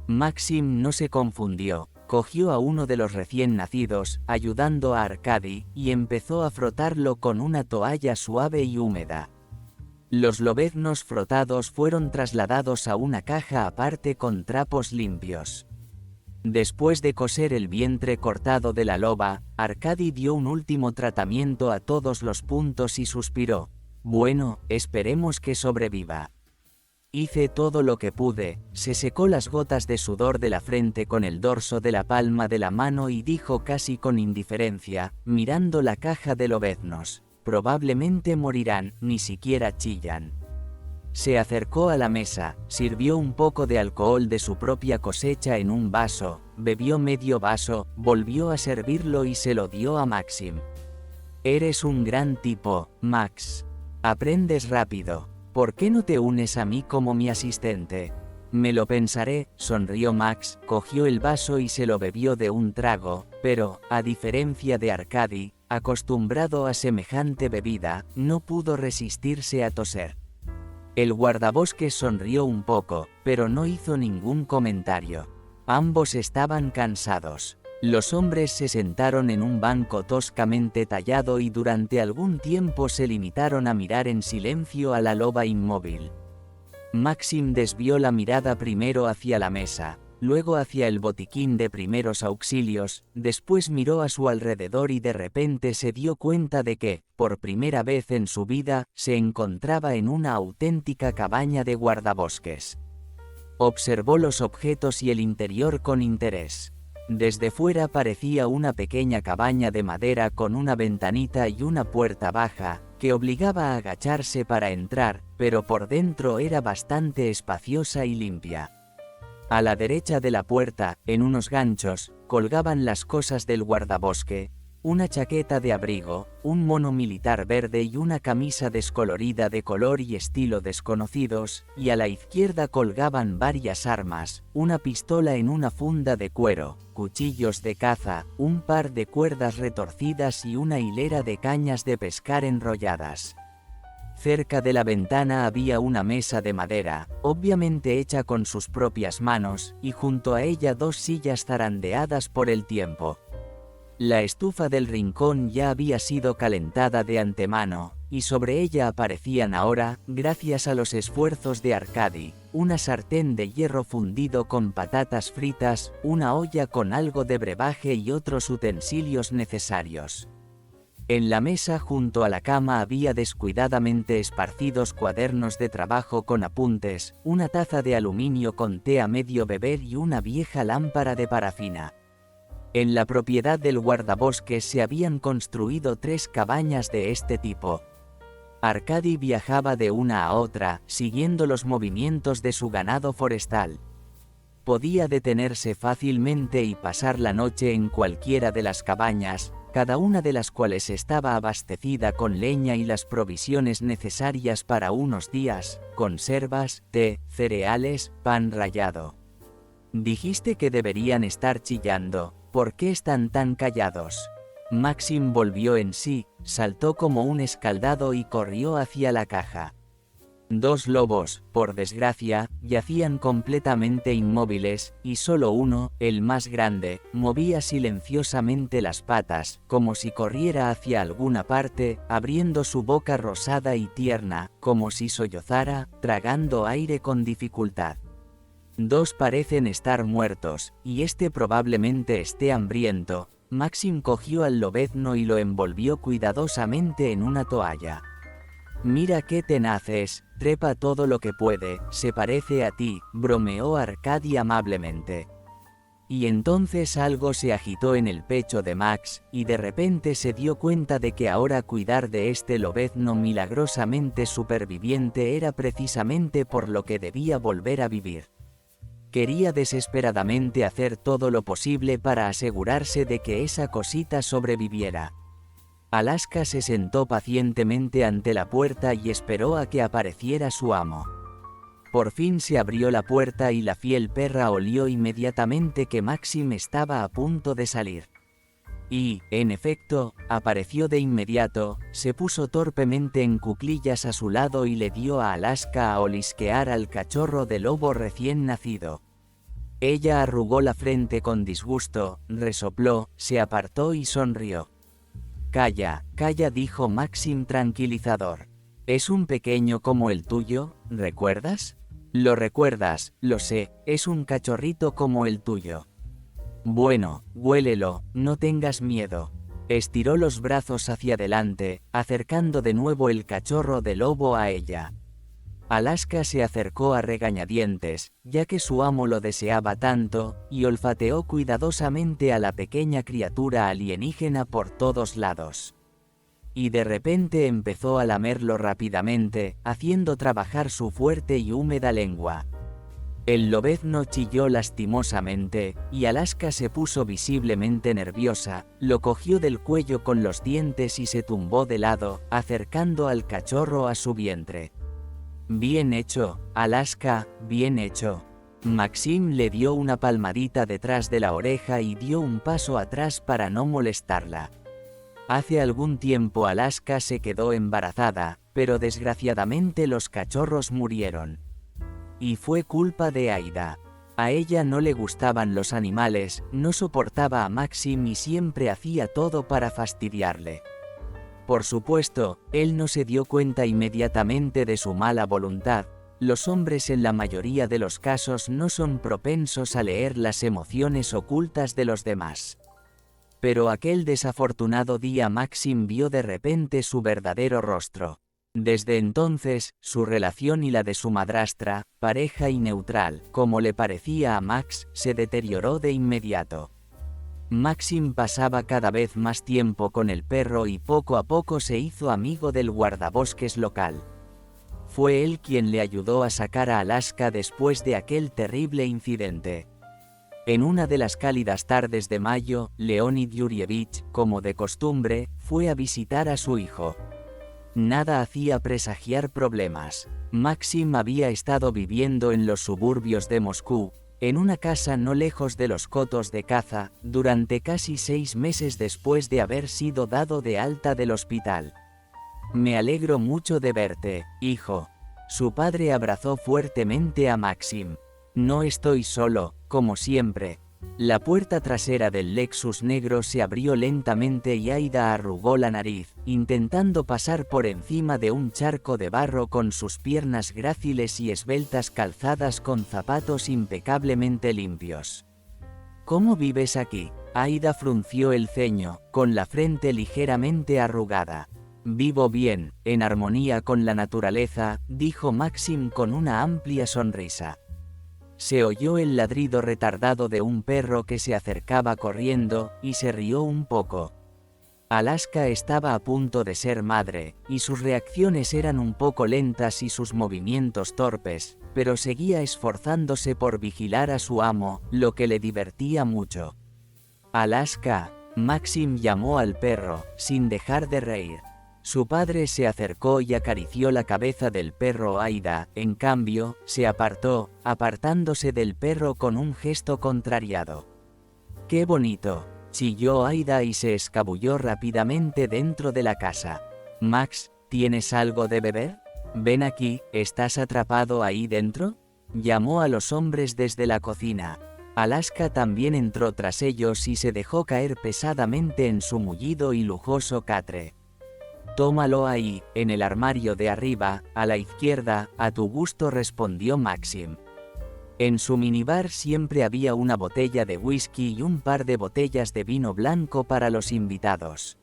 Maxim no se confundió. Cogió a uno de los recién nacidos, ayudando a Arkady, y empezó a frotarlo con una toalla suave y húmeda. Los lobeznos frotados fueron trasladados a una caja aparte con trapos limpios. Después de coser el vientre cortado de la loba, Arkady dio un último tratamiento a todos los puntos y suspiró. Bueno, esperemos que sobreviva. Hice todo lo que pude. Se secó las gotas de sudor de la frente con el dorso de la palma de la mano y dijo casi con indiferencia, mirando la caja de lobeznos. Probablemente morirán, ni siquiera chillan. Se acercó a la mesa, sirvió un poco de alcohol de su propia cosecha en un vaso, bebió medio vaso, volvió a servirlo y se lo dio a Maxim. Eres un gran tipo, Max. Aprendes rápido. ¿Por qué no te unes a mí como mi asistente? Me lo pensaré, sonrió Max, cogió el vaso y se lo bebió de un trago, pero, a diferencia de Arkady, acostumbrado a semejante bebida, no pudo resistirse a toser. El guardabosques sonrió un poco, pero no hizo ningún comentario. Ambos estaban cansados. Los hombres se sentaron en un banco toscamente tallado y durante algún tiempo se limitaron a mirar en silencio a la loba inmóvil. Maxim desvió la mirada primero hacia la mesa, luego hacia el botiquín de primeros auxilios, después miró a su alrededor y de repente se dio cuenta de que, por primera vez en su vida, se encontraba en una auténtica cabaña de guardabosques. Observó los objetos y el interior con interés. Desde fuera parecía una pequeña cabaña de madera con una ventanita y una puerta baja, que obligaba a agacharse para entrar, pero por dentro era bastante espaciosa y limpia. A la derecha de la puerta, en unos ganchos, colgaban las cosas del guardabosque: una chaqueta de abrigo, un mono militar verde y una camisa descolorida de color y estilo desconocidos, y a la izquierda colgaban varias armas: una pistola en una funda de cuero, cuchillos de caza, un par de cuerdas retorcidas y una hilera de cañas de pescar enrolladas. Cerca de la ventana había una mesa de madera, obviamente hecha con sus propias manos, y junto a ella dos sillas zarandeadas por el tiempo. La estufa del rincón ya había sido calentada de antemano, y sobre ella aparecían ahora, gracias a los esfuerzos de Arkady, una sartén de hierro fundido con patatas fritas, una olla con algo de brebaje y otros utensilios necesarios. En la mesa junto a la cama había descuidadamente esparcidos cuadernos de trabajo con apuntes, una taza de aluminio con té a medio beber y una vieja lámpara de parafina. En la propiedad del guardabosques se habían construido 3 cabañas de este tipo. Arkady viajaba de una a otra, siguiendo los movimientos de su ganado forestal. Podía detenerse fácilmente y pasar la noche en cualquiera de las cabañas, cada una de las cuales estaba abastecida con leña y las provisiones necesarias para unos días: conservas, té, cereales, pan rallado. Dijiste que deberían estar chillando. ¿Por qué están tan callados? Maxim volvió en sí, saltó como un escaldado y corrió hacia la caja. 2 lobos, por desgracia, yacían completamente inmóviles, y solo uno, el más grande, movía silenciosamente las patas, como si corriera hacia alguna parte, abriendo su boca rosada y tierna, como si sollozara, tragando aire con dificultad. 2 parecen estar muertos, y este probablemente esté hambriento. Maxim cogió al lobezno y lo envolvió cuidadosamente en una toalla. Mira qué tenaz es, trepa todo lo que puede, se parece a ti, bromeó Arkady amablemente. Y entonces algo se agitó en el pecho de Max, y de repente se dio cuenta de que ahora cuidar de este lobezno milagrosamente superviviente era precisamente por lo que debía volver a vivir. Quería desesperadamente hacer todo lo posible para asegurarse de que esa cosita sobreviviera. Alaska se sentó pacientemente ante la puerta y esperó a que apareciera su amo. Por fin se abrió la puerta y la fiel perra olió inmediatamente que Maxim estaba a punto de salir. Y, en efecto, apareció de inmediato, se puso torpemente en cuclillas a su lado y le dio a Alaska a olisquear al cachorro de lobo recién nacido. Ella arrugó la frente con disgusto, resopló, se apartó y sonrió. Calla, calla, dijo Maxim tranquilizador. Es un pequeño como el tuyo, ¿recuerdas? Lo recuerdas, lo sé, es un cachorrito como el tuyo. Bueno, huélelo, no tengas miedo. Estiró los brazos hacia adelante, acercando de nuevo el cachorro de lobo a ella. Alaska se acercó a regañadientes, ya que su amo lo deseaba tanto, y olfateó cuidadosamente a la pequeña criatura alienígena por todos lados. Y de repente empezó a lamerlo rápidamente, haciendo trabajar su fuerte y húmeda lengua. El lobezno chilló lastimosamente, y Alaska se puso visiblemente nerviosa, lo cogió del cuello con los dientes y se tumbó de lado, acercando al cachorro a su vientre. Bien hecho, Alaska, bien hecho. Maxim le dio una palmadita detrás de la oreja y dio un paso atrás para no molestarla. Hace algún tiempo Alaska se quedó embarazada, pero desgraciadamente los cachorros murieron. Y fue culpa de Aida. A ella no le gustaban los animales, no soportaba a Maxim y siempre hacía todo para fastidiarle. Por supuesto, él no se dio cuenta inmediatamente de su mala voluntad. Los hombres en la mayoría de los casos no son propensos a leer las emociones ocultas de los demás. Pero aquel desafortunado día Maxim vio de repente su verdadero rostro. Desde entonces, su relación y la de su madrastra, pareja y neutral, como le parecía a Max, se deterioró de inmediato. Maxim pasaba cada vez más tiempo con el perro y poco a poco se hizo amigo del guardabosques local. Fue él quien le ayudó a sacar a Alaska después de aquel terrible incidente. En una de las cálidas tardes de mayo, Leonid Yurievich, como de costumbre, fue a visitar a su hijo. Nada hacía presagiar problemas. Maxim había estado viviendo en los suburbios de Moscú, en una casa no lejos de los cotos de caza, durante casi 6 meses después de haber sido dado de alta del hospital. «Me alegro mucho de verte, hijo». Su padre abrazó fuertemente a Maxim. «No estoy solo, como siempre». La puerta trasera del Lexus negro se abrió lentamente y Aida arrugó la nariz, intentando pasar por encima de un charco de barro con sus piernas gráciles y esbeltas calzadas con zapatos impecablemente limpios. «¿Cómo vives aquí?». Aida frunció el ceño, con la frente ligeramente arrugada. «Vivo bien, en armonía con la naturaleza», dijo Maxim con una amplia sonrisa. Se oyó el ladrido retardado de un perro que se acercaba corriendo, y se rió un poco. Alaska estaba a punto de ser madre, y sus reacciones eran un poco lentas y sus movimientos torpes, pero seguía esforzándose por vigilar a su amo, lo que le divertía mucho. «Alaska», Maxim llamó al perro, sin dejar de reír. Su padre se acercó y acarició la cabeza del perro. Aida, en cambio, se apartó, apartándose del perro con un gesto contrariado. «¡Qué bonito!», chilló Aida y se escabulló rápidamente dentro de la casa. «Max, ¿tienes algo de beber? Ven aquí, ¿estás atrapado ahí dentro?», llamó a los hombres desde la cocina. Alaska también entró tras ellos y se dejó caer pesadamente en su mullido y lujoso catre. «Tómalo ahí, en el armario de arriba, a la izquierda, a tu gusto», respondió Maxim. En su minibar siempre había una botella de whisky y un par de botellas de vino blanco para los invitados.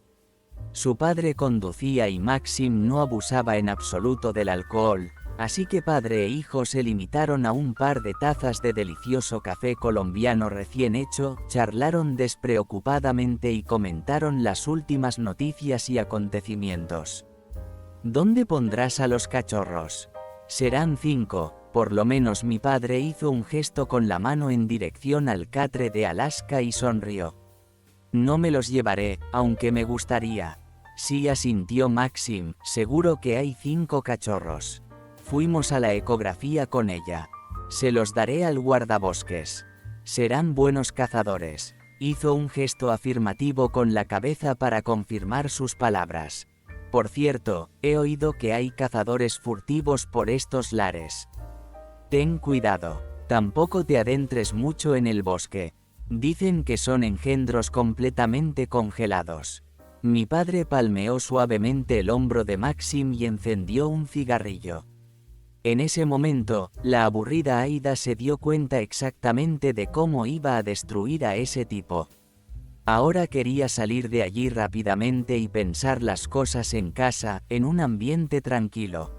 Su padre conducía y Maxim no abusaba en absoluto del alcohol, así que padre e hijo se limitaron a un par de tazas de delicioso café colombiano recién hecho, charlaron despreocupadamente y comentaron las últimas noticias y acontecimientos. «¿Dónde pondrás a los cachorros?». «Serán 5, por lo menos». Mi padre hizo un gesto con la mano en dirección al catre de Alaska y sonrió. «No me los llevaré, aunque me gustaría». «Sí», asintió Maxim, «seguro que hay 5 cachorros». Fuimos a la ecografía con ella. «Se los daré al guardabosques. Serán buenos cazadores». Hizo un gesto afirmativo con la cabeza para confirmar sus palabras. «Por cierto, he oído que hay cazadores furtivos por estos lares. Ten cuidado. Tampoco te adentres mucho en el bosque. Dicen que son engendros completamente congelados». Mi padre palmeó suavemente el hombro de Maxim y encendió un cigarrillo. En ese momento, la aburrida Aida se dio cuenta exactamente de cómo iba a destruir a ese tipo. Ahora quería salir de allí rápidamente y pensar las cosas en casa, en un ambiente tranquilo.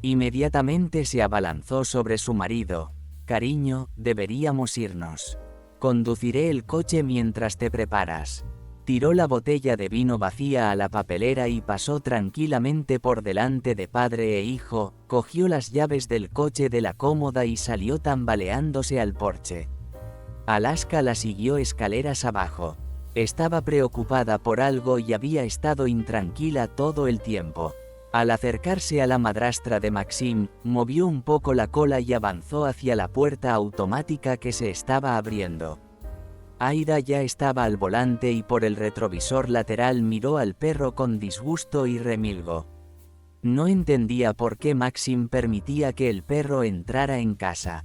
Inmediatamente se abalanzó sobre su marido. «Cariño, deberíamos irnos. Conduciré el coche mientras te preparas». Tiró la botella de vino vacía a la papelera y pasó tranquilamente por delante de padre e hijo, cogió las llaves del coche de la cómoda y salió tambaleándose al porche. Alaska la siguió escaleras abajo. Estaba preocupada por algo y había estado intranquila todo el tiempo. Al acercarse a la madrastra de Maxim, movió un poco la cola y avanzó hacia la puerta automática que se estaba abriendo. Aida ya estaba al volante y por el retrovisor lateral miró al perro con disgusto y remilgó. No entendía por qué Maxim permitía que el perro entrara en casa.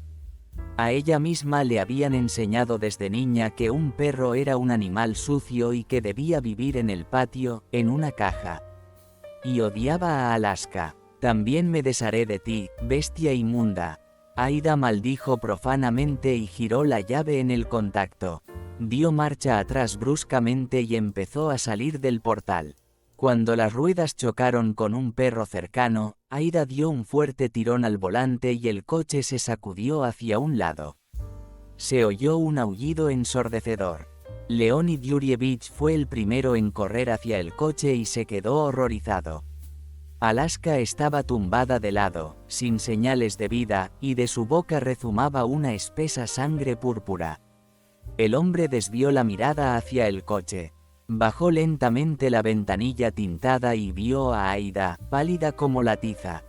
A ella misma le habían enseñado desde niña que un perro era un animal sucio y que debía vivir en el patio, en una caja. Y odiaba a Alaska. También me desharé de ti, bestia inmunda. Aida maldijo profanamente y giró la llave en el contacto. Dio marcha atrás bruscamente y empezó a salir del portal. Cuando las ruedas chocaron con un perro cercano, Aida dio un fuerte tirón al volante y el coche se sacudió hacia un lado. Se oyó un aullido ensordecedor. Leonid Yurievich fue el primero en correr hacia el coche y se quedó horrorizado. Alaska estaba tumbada de lado, sin señales de vida, y de su boca rezumaba una espesa sangre púrpura. El hombre desvió la mirada hacia el coche. Bajó lentamente la ventanilla tintada y vio a Aida, pálida como la tiza.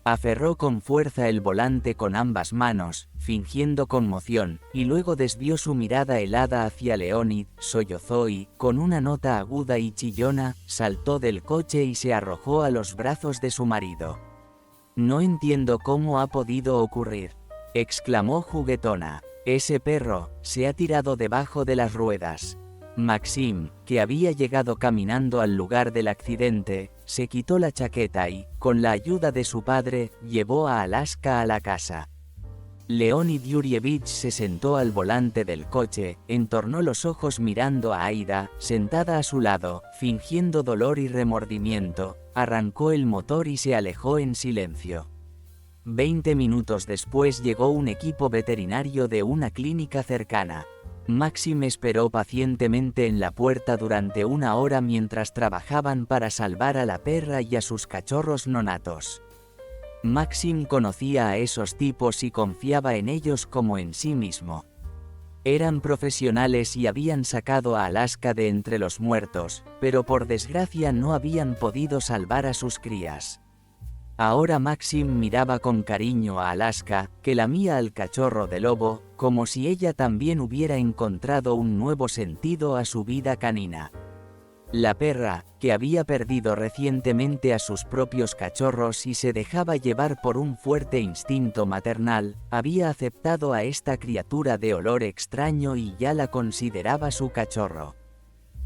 Aferró con fuerza el volante con ambas manos, fingiendo conmoción, y luego desvió su mirada helada hacia Leonid, sollozó y, con una nota aguda y chillona, saltó del coche y se arrojó a los brazos de su marido. «No entiendo cómo ha podido ocurrir», exclamó juguetona. «Ese perro se ha tirado debajo de las ruedas». Maxim, que había llegado caminando al lugar del accidente, se quitó la chaqueta y, con la ayuda de su padre, llevó a Alaska a la casa. Leonid Yurievich se sentó al volante del coche, entornó los ojos mirando a Aida, sentada a su lado, fingiendo dolor y remordimiento, arrancó el motor y se alejó en silencio. 20 minutos después llegó un equipo veterinario de una clínica cercana. Maxim esperó pacientemente en la puerta durante 1 hora mientras trabajaban para salvar a la perra y a sus cachorros nonatos. Maxim conocía a esos tipos y confiaba en ellos como en sí mismo. Eran profesionales y habían sacado a Alaska de entre los muertos, pero por desgracia no habían podido salvar a sus crías. Ahora Maxim miraba con cariño a Alaska, que lamía al cachorro de lobo, como si ella también hubiera encontrado un nuevo sentido a su vida canina. La perra, que había perdido recientemente a sus propios cachorros y se dejaba llevar por un fuerte instinto maternal, había aceptado a esta criatura de olor extraño y ya la consideraba su cachorro.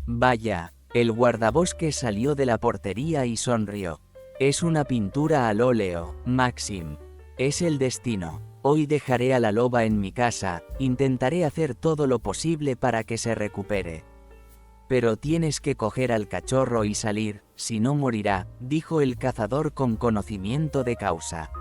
Vaya, el guardabosques salió de la portería y sonrió. Es una pintura al óleo, Maxim. Es el destino. Hoy dejaré a la loba en mi casa, intentaré hacer todo lo posible para que se recupere. Pero tienes que coger al cachorro y salir, si no morirá, dijo el cazador con conocimiento de causa.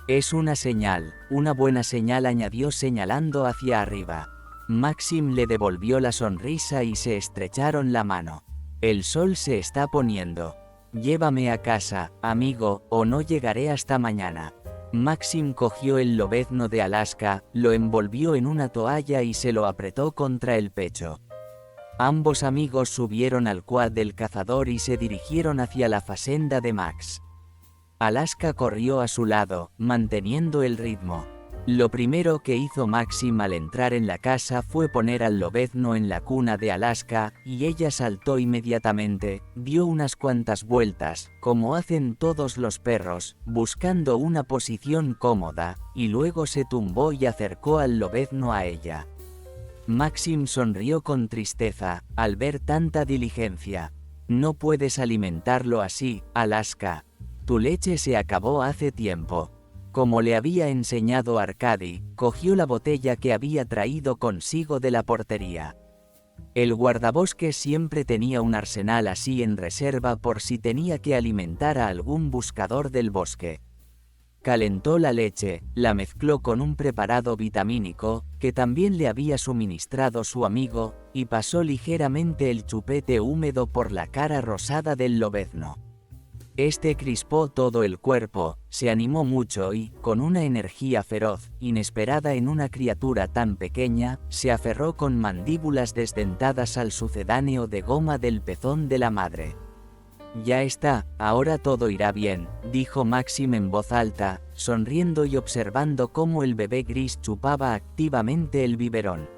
Es una señal, una buena señal, añadió señalando hacia arriba. Maxim le devolvió la sonrisa y se estrecharon la mano. El sol se está poniendo. Llévame a casa, amigo, o no llegaré hasta mañana. Maxim cogió el lobezno de Alaska, lo envolvió en una toalla y se lo apretó contra el pecho. Ambos amigos subieron al quad del cazador y se dirigieron hacia la fazenda de Max. Alaska corrió a su lado, manteniendo el ritmo. Lo primero que hizo Maxim al entrar en la casa fue poner al lobezno en la cuna de Alaska, y ella saltó inmediatamente, dio unas cuantas vueltas, como hacen todos los perros, buscando una posición cómoda, y luego se tumbó y acercó al lobezno a ella. Maxim sonrió con tristeza, al ver tanta diligencia. No puedes alimentarlo así, Alaska. Tu leche se acabó hace tiempo. Como le había enseñado Arkady, cogió la botella que había traído consigo de la portería. El guardabosques siempre tenía un arsenal así en reserva por si tenía que alimentar a algún buscador del bosque. Calentó la leche, la mezcló con un preparado vitamínico, que también le había suministrado su amigo, y pasó ligeramente el chupete húmedo por la cara rosada del lobezno. Este crispó todo el cuerpo, se animó mucho y, con una energía feroz, inesperada en una criatura tan pequeña, se aferró con mandíbulas desdentadas al sucedáneo de goma del pezón de la madre. Ya está, ahora todo irá bien, dijo Maxim en voz alta, sonriendo y observando cómo el bebé gris chupaba activamente el biberón.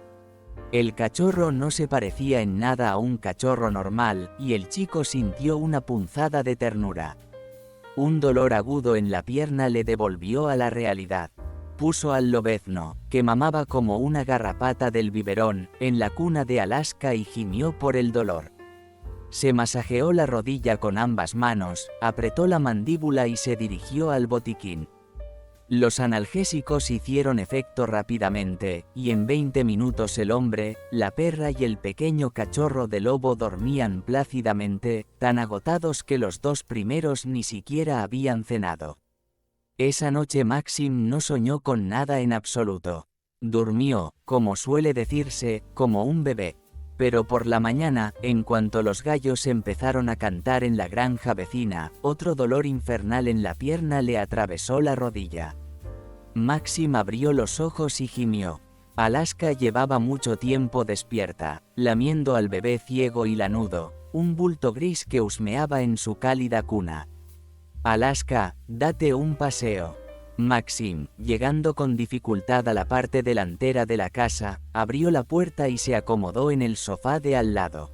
El cachorro no se parecía en nada a un cachorro normal, y el chico sintió una punzada de ternura. Un dolor agudo en la pierna le devolvió a la realidad. Puso al lobezno, que mamaba como una garrapata del biberón, en la cuna de Alaska y gimió por el dolor. Se masajeó la rodilla con ambas manos, apretó la mandíbula y se dirigió al botiquín. Los analgésicos hicieron efecto rápidamente, y en 20 minutos el hombre, la perra y el pequeño cachorro de lobo dormían plácidamente, tan agotados que los dos primeros ni siquiera habían cenado. Esa noche Maxim no soñó con nada en absoluto. Durmió, como suele decirse, como un bebé. Pero por la mañana, en cuanto los gallos empezaron a cantar en la granja vecina, otro dolor infernal en la pierna le atravesó la rodilla. Maxim abrió los ojos y gimió. Alaska llevaba mucho tiempo despierta, lamiendo al bebé ciego y lanudo, un bulto gris que husmeaba en su cálida cuna. Alaska, date un paseo. Maxim, llegando con dificultad a la parte delantera de la casa, abrió la puerta y se acomodó en el sofá de al lado.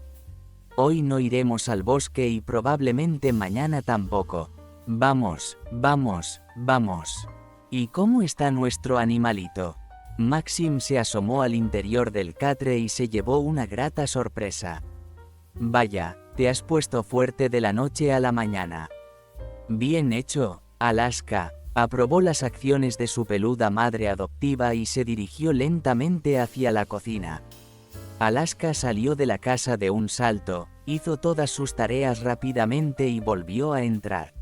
Hoy no iremos al bosque y probablemente mañana tampoco. Vamos, vamos, vamos. ¿Y cómo está nuestro animalito? Maxim se asomó al interior del catre y se llevó una grata sorpresa. Vaya, te has puesto fuerte de la noche a la mañana. Bien hecho, Alaska. Aprobó las acciones de su peluda madre adoptiva y se dirigió lentamente hacia la cocina. Alaska salió de la casa de un salto, hizo todas sus tareas rápidamente y volvió a entrar.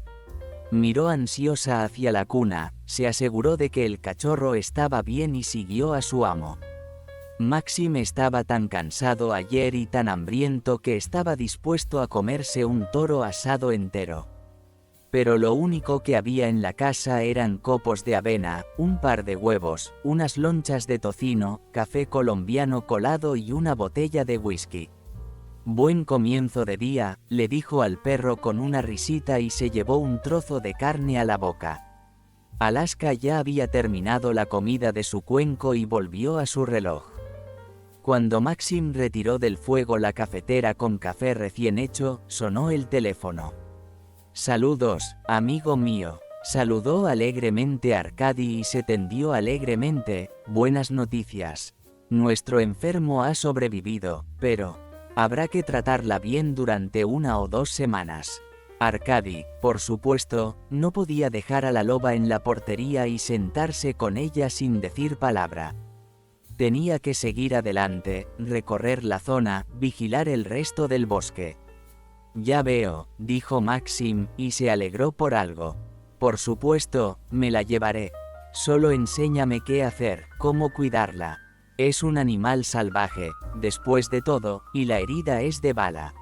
Miró ansiosa hacia la cuna, se aseguró de que el cachorro estaba bien y siguió a su amo. Maxim estaba tan cansado ayer y tan hambriento que estaba dispuesto a comerse un toro asado entero. Pero lo único que había en la casa eran copos de avena, un par de huevos, unas lonchas de tocino, café colombiano colado y una botella de whisky. Buen comienzo de día, le dijo al perro con una risita y se llevó un trozo de carne a la boca. Alaska ya había terminado la comida de su cuenco y volvió a su reloj. Cuando Maxim retiró del fuego la cafetera con café recién hecho, sonó el teléfono. «Saludos, amigo mío», saludó alegremente Arkady y se tendió alegremente. «Buenas noticias. Nuestro enfermo ha sobrevivido, pero habrá que tratarla bien durante 1 o 2 semanas». Arkady, por supuesto, no podía dejar a la loba en la portería y sentarse con ella sin decir palabra. Tenía que seguir adelante, recorrer la zona, vigilar el resto del bosque. «Ya veo», dijo Maxim, y se alegró por algo. «Por supuesto, me la llevaré. Solo enséñame qué hacer, cómo cuidarla. Es un animal salvaje, después de todo, y la herida es de bala».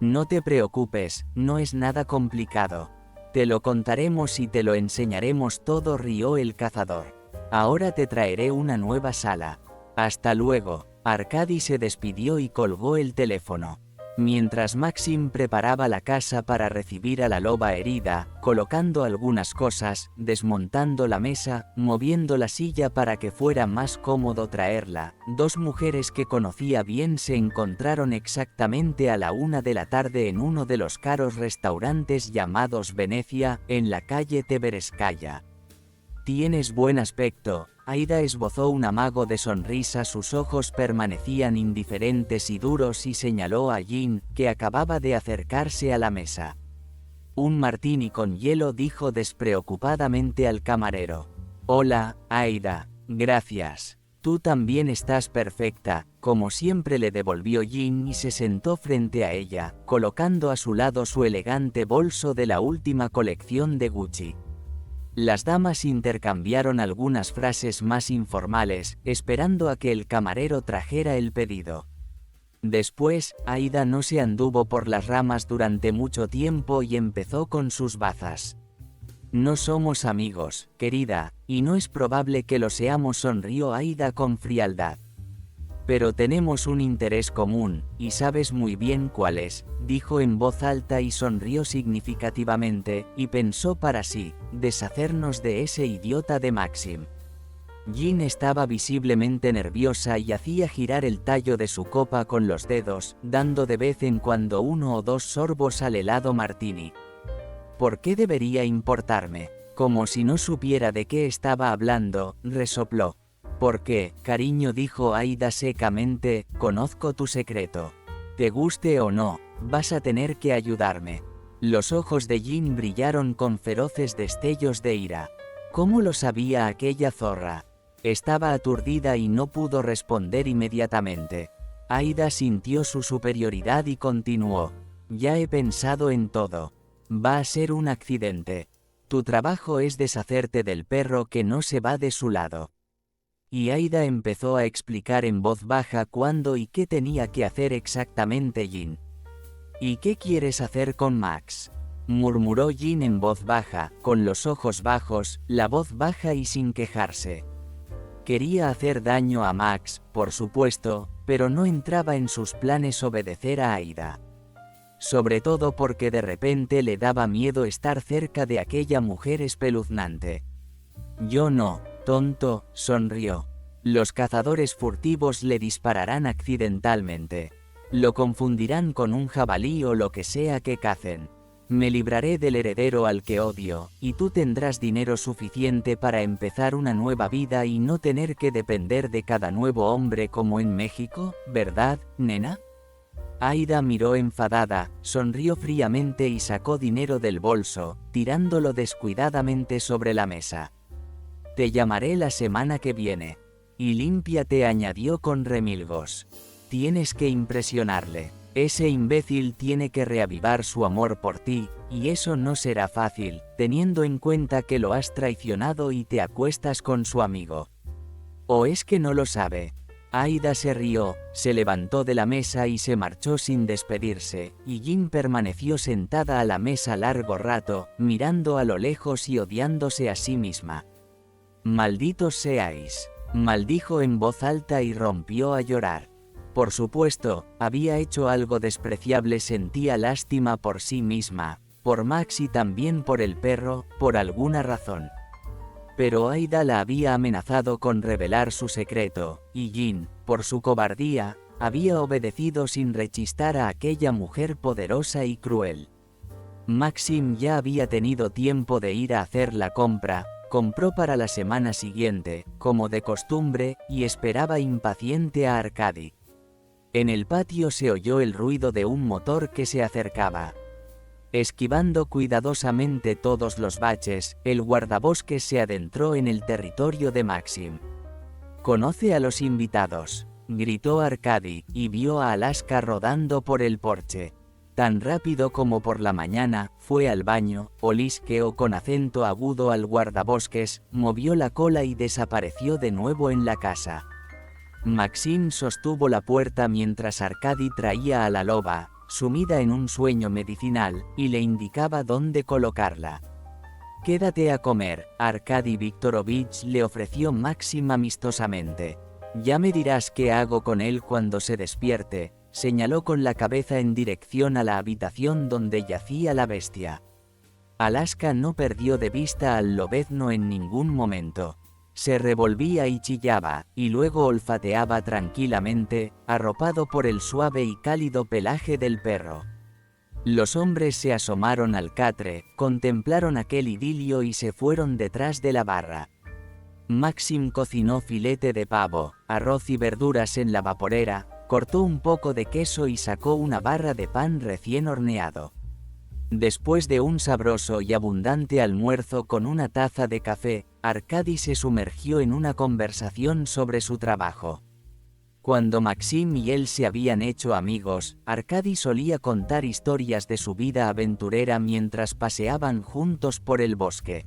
«No te preocupes, no es nada complicado. Te lo contaremos y te lo enseñaremos todo», rió el cazador. «Ahora te traeré una nueva sala. Hasta luego». Arkady se despidió y colgó el teléfono. Mientras Maxim preparaba la casa para recibir a la loba herida, colocando algunas cosas, desmontando la mesa, moviendo la silla para que fuera más cómodo traerla, 2 mujeres que conocía bien se encontraron exactamente a la 1 de la tarde en uno de los caros restaurantes llamados Venecia, en la calle Tebereskaya. «Tienes buen aspecto», Aida esbozó un amago de sonrisa, sus ojos permanecían indiferentes y duros y señaló a Jean, que acababa de acercarse a la mesa. «Un martini con hielo», dijo despreocupadamente al camarero. «Hola, Aida, gracias. Tú también estás perfecta», como siempre le devolvió Jean y se sentó frente a ella, colocando a su lado su elegante bolso de la última colección de Gucci. Las damas intercambiaron algunas frases más informales, esperando a que el camarero trajera el pedido. Después, Aida no se anduvo por las ramas durante mucho tiempo y empezó con sus bazas. «No somos amigos, querida, y no es probable que lo seamos», sonrió Aida con frialdad. «Pero tenemos un interés común, y sabes muy bien cuál es», dijo en voz alta y sonrió significativamente, y pensó para sí, deshacernos de ese idiota de Maxim. Jin estaba visiblemente nerviosa y hacía girar el tallo de su copa con los dedos, dando de vez en cuando 1 o 2 sorbos al helado martini. ¿Por qué debería importarme? Como si no supiera de qué estaba hablando, resopló. ¿Por qué, cariño?, dijo Aida secamente, conozco tu secreto. Te guste o no, vas a tener que ayudarme. Los ojos de Jin brillaron con feroces destellos de ira. ¿Cómo lo sabía aquella zorra? Estaba aturdida y no pudo responder inmediatamente. Aida sintió su superioridad y continuó. Ya he pensado en todo. Va a ser un accidente. Tu trabajo es deshacerte del perro que no se va de su lado. Y Aida empezó a explicar en voz baja cuándo y qué tenía que hacer exactamente Jin. ¿Y qué quieres hacer con Max?, murmuró Jin en voz baja, con los ojos bajos, la voz baja y sin quejarse. Quería hacer daño a Max, por supuesto, pero no entraba en sus planes obedecer a Aida. Sobre todo porque de repente le daba miedo estar cerca de aquella mujer espeluznante. Yo no, tonto, sonrió. Los cazadores furtivos le dispararán accidentalmente. Lo confundirán con un jabalí o lo que sea que cacen. Me libraré del heredero al que odio, y tú tendrás dinero suficiente para empezar una nueva vida y no tener que depender de cada nuevo hombre como en México, ¿verdad, nena? Aida miró enfadada, sonrió fríamente y sacó dinero del bolso, tirándolo descuidadamente sobre la mesa. Te llamaré la semana que viene. Y límpiate, añadió con remilgos. Tienes que impresionarle. Ese imbécil tiene que reavivar su amor por ti, y eso no será fácil, teniendo en cuenta que lo has traicionado y te acuestas con su amigo. ¿O es que no lo sabe? Aida se rió, se levantó de la mesa y se marchó sin despedirse, y Jin permaneció sentada a la mesa largo rato, mirando a lo lejos y odiándose a sí misma. Malditos seáis, maldijo en voz alta y rompió a llorar. Por supuesto, había hecho algo despreciable, sentía lástima por sí misma, por Max y también por el perro, por alguna razón. Pero Aida la había amenazado con revelar su secreto, y Jin, por su cobardía, había obedecido sin rechistar a aquella mujer poderosa y cruel. Maxim ya había tenido tiempo de ir a hacer la compra, compró para la semana siguiente, como de costumbre, y esperaba impaciente a Arkady. En el patio se oyó el ruido de un motor que se acercaba. Esquivando cuidadosamente todos los baches, el guardabosques se adentró en el territorio de Maxim. «¿Conoce a los invitados?», gritó Arkady, y vio a Alaska rodando por el porche. Tan rápido como por la mañana, fue al baño, olisqueó con acento agudo al guardabosques, movió la cola y desapareció de nuevo en la casa. Maxim sostuvo la puerta mientras Arkady traía a la loba, sumida en un sueño medicinal, y le indicaba dónde colocarla. «Quédate a comer», Arkady Viktorovich le ofreció Maxim amistosamente. «Ya me dirás qué hago con él cuando se despierte», señaló con la cabeza en dirección a la habitación donde yacía la bestia. Alaska no perdió de vista al lobezno en ningún momento. Se revolvía y chillaba, y luego olfateaba tranquilamente, arropado por el suave y cálido pelaje del perro. Los hombres se asomaron al catre, contemplaron aquel idilio y se fueron detrás de la barra. Maxim cocinó filete de pavo, arroz y verduras en la vaporera, cortó un poco de queso y sacó una barra de pan recién horneado. Después de un sabroso y abundante almuerzo con una taza de café, Arkady se sumergió en una conversación sobre su trabajo. Cuando Maxim y él se habían hecho amigos, Arkady solía contar historias de su vida aventurera mientras paseaban juntos por el bosque.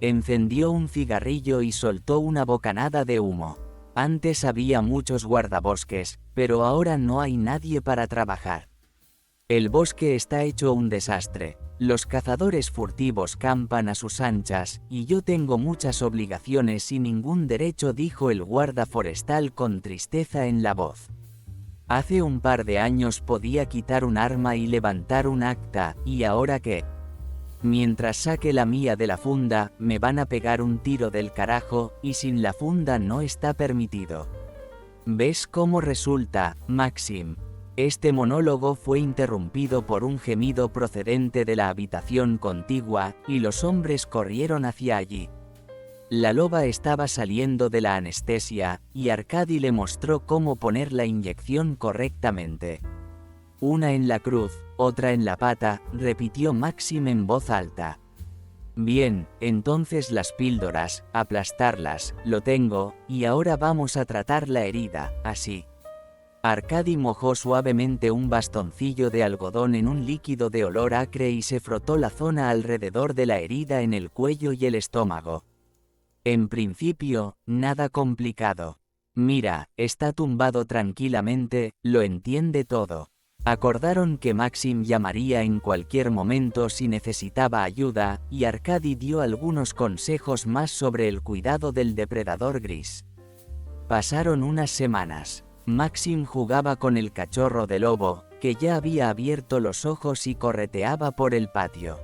Encendió un cigarrillo y soltó una bocanada de humo. Antes había muchos guardabosques, pero ahora no hay nadie para trabajar. El bosque está hecho un desastre, los cazadores furtivos campan a sus anchas, y yo tengo muchas obligaciones y ningún derecho, dijo el guarda forestal con tristeza en la voz. Hace un par de años podía quitar un arma y levantar un acta, ¿y ahora qué? Mientras saque la mía de la funda, me van a pegar un tiro del carajo, y sin la funda no está permitido. ¿Ves cómo resulta, Maxim? Este monólogo fue interrumpido por un gemido procedente de la habitación contigua, y los hombres corrieron hacia allí. La loba estaba saliendo de la anestesia, y Arkady le mostró cómo poner la inyección correctamente. Una en la cruz, otra en la pata, repitió Maxim en voz alta. Bien, entonces las píldoras, aplastarlas, lo tengo, y ahora vamos a tratar la herida, así. Arkady mojó suavemente un bastoncillo de algodón en un líquido de olor acre y se frotó la zona alrededor de la herida en el cuello y el estómago. En principio, nada complicado. Mira, está tumbado tranquilamente, lo entiende todo. Acordaron que Maxim llamaría en cualquier momento si necesitaba ayuda, y Arkady dio algunos consejos más sobre el cuidado del depredador gris. Pasaron unas semanas. Maxim jugaba con el cachorro de lobo, que ya había abierto los ojos y correteaba por el patio.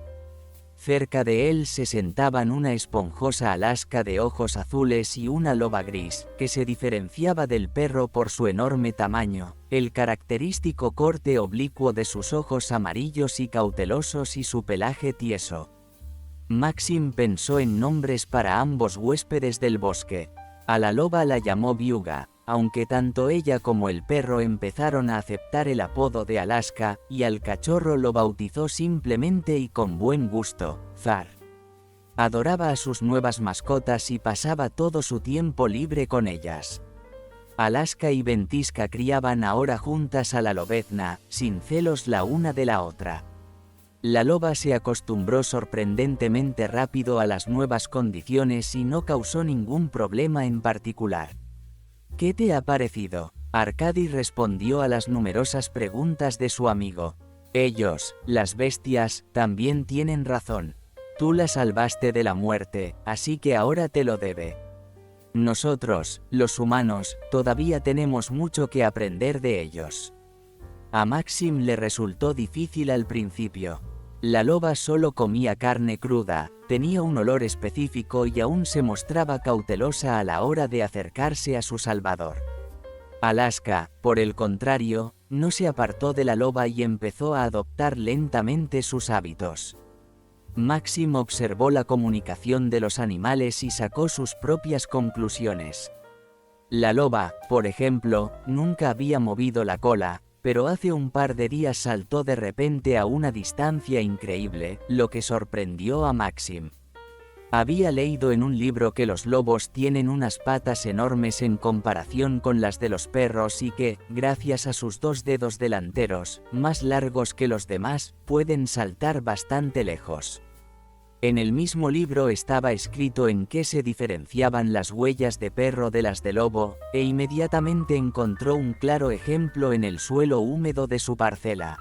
Cerca de él se sentaban una esponjosa Alaska de ojos azules y una loba gris, que se diferenciaba del perro por su enorme tamaño, el característico corte oblicuo de sus ojos amarillos y cautelosos y su pelaje tieso. Maxim pensó en nombres para ambos huéspedes del bosque. A la loba la llamó Viuga, aunque tanto ella como el perro empezaron a aceptar el apodo de Alaska, y al cachorro lo bautizó simplemente y con buen gusto, Zar. Adoraba a sus nuevas mascotas y pasaba todo su tiempo libre con ellas. Alaska y Ventisca criaban ahora juntas a la lobezna, sin celos la una de la otra. La loba se acostumbró sorprendentemente rápido a las nuevas condiciones y no causó ningún problema en particular. ¿Qué te ha parecido? Arkady respondió a las numerosas preguntas de su amigo. Ellos, las bestias, también tienen razón. Tú la salvaste de la muerte, así que ahora te lo debe. Nosotros, los humanos, todavía tenemos mucho que aprender de ellos. A Maxim le resultó difícil al principio. La loba solo comía carne cruda, tenía un olor específico y aún se mostraba cautelosa a la hora de acercarse a su salvador. Alaska, por el contrario, no se apartó de la loba y empezó a adoptar lentamente sus hábitos. Maxim observó la comunicación de los animales y sacó sus propias conclusiones. La loba, por ejemplo, nunca había movido la cola, pero hace un par de días saltó de repente a una distancia increíble, lo que sorprendió a Maxim. Había leído en un libro que los lobos tienen unas patas enormes en comparación con las de los perros y que, gracias a sus dos dedos delanteros, más largos que los demás, pueden saltar bastante lejos. En el mismo libro estaba escrito en qué se diferenciaban las huellas de perro de las de lobo, e inmediatamente encontró un claro ejemplo en el suelo húmedo de su parcela.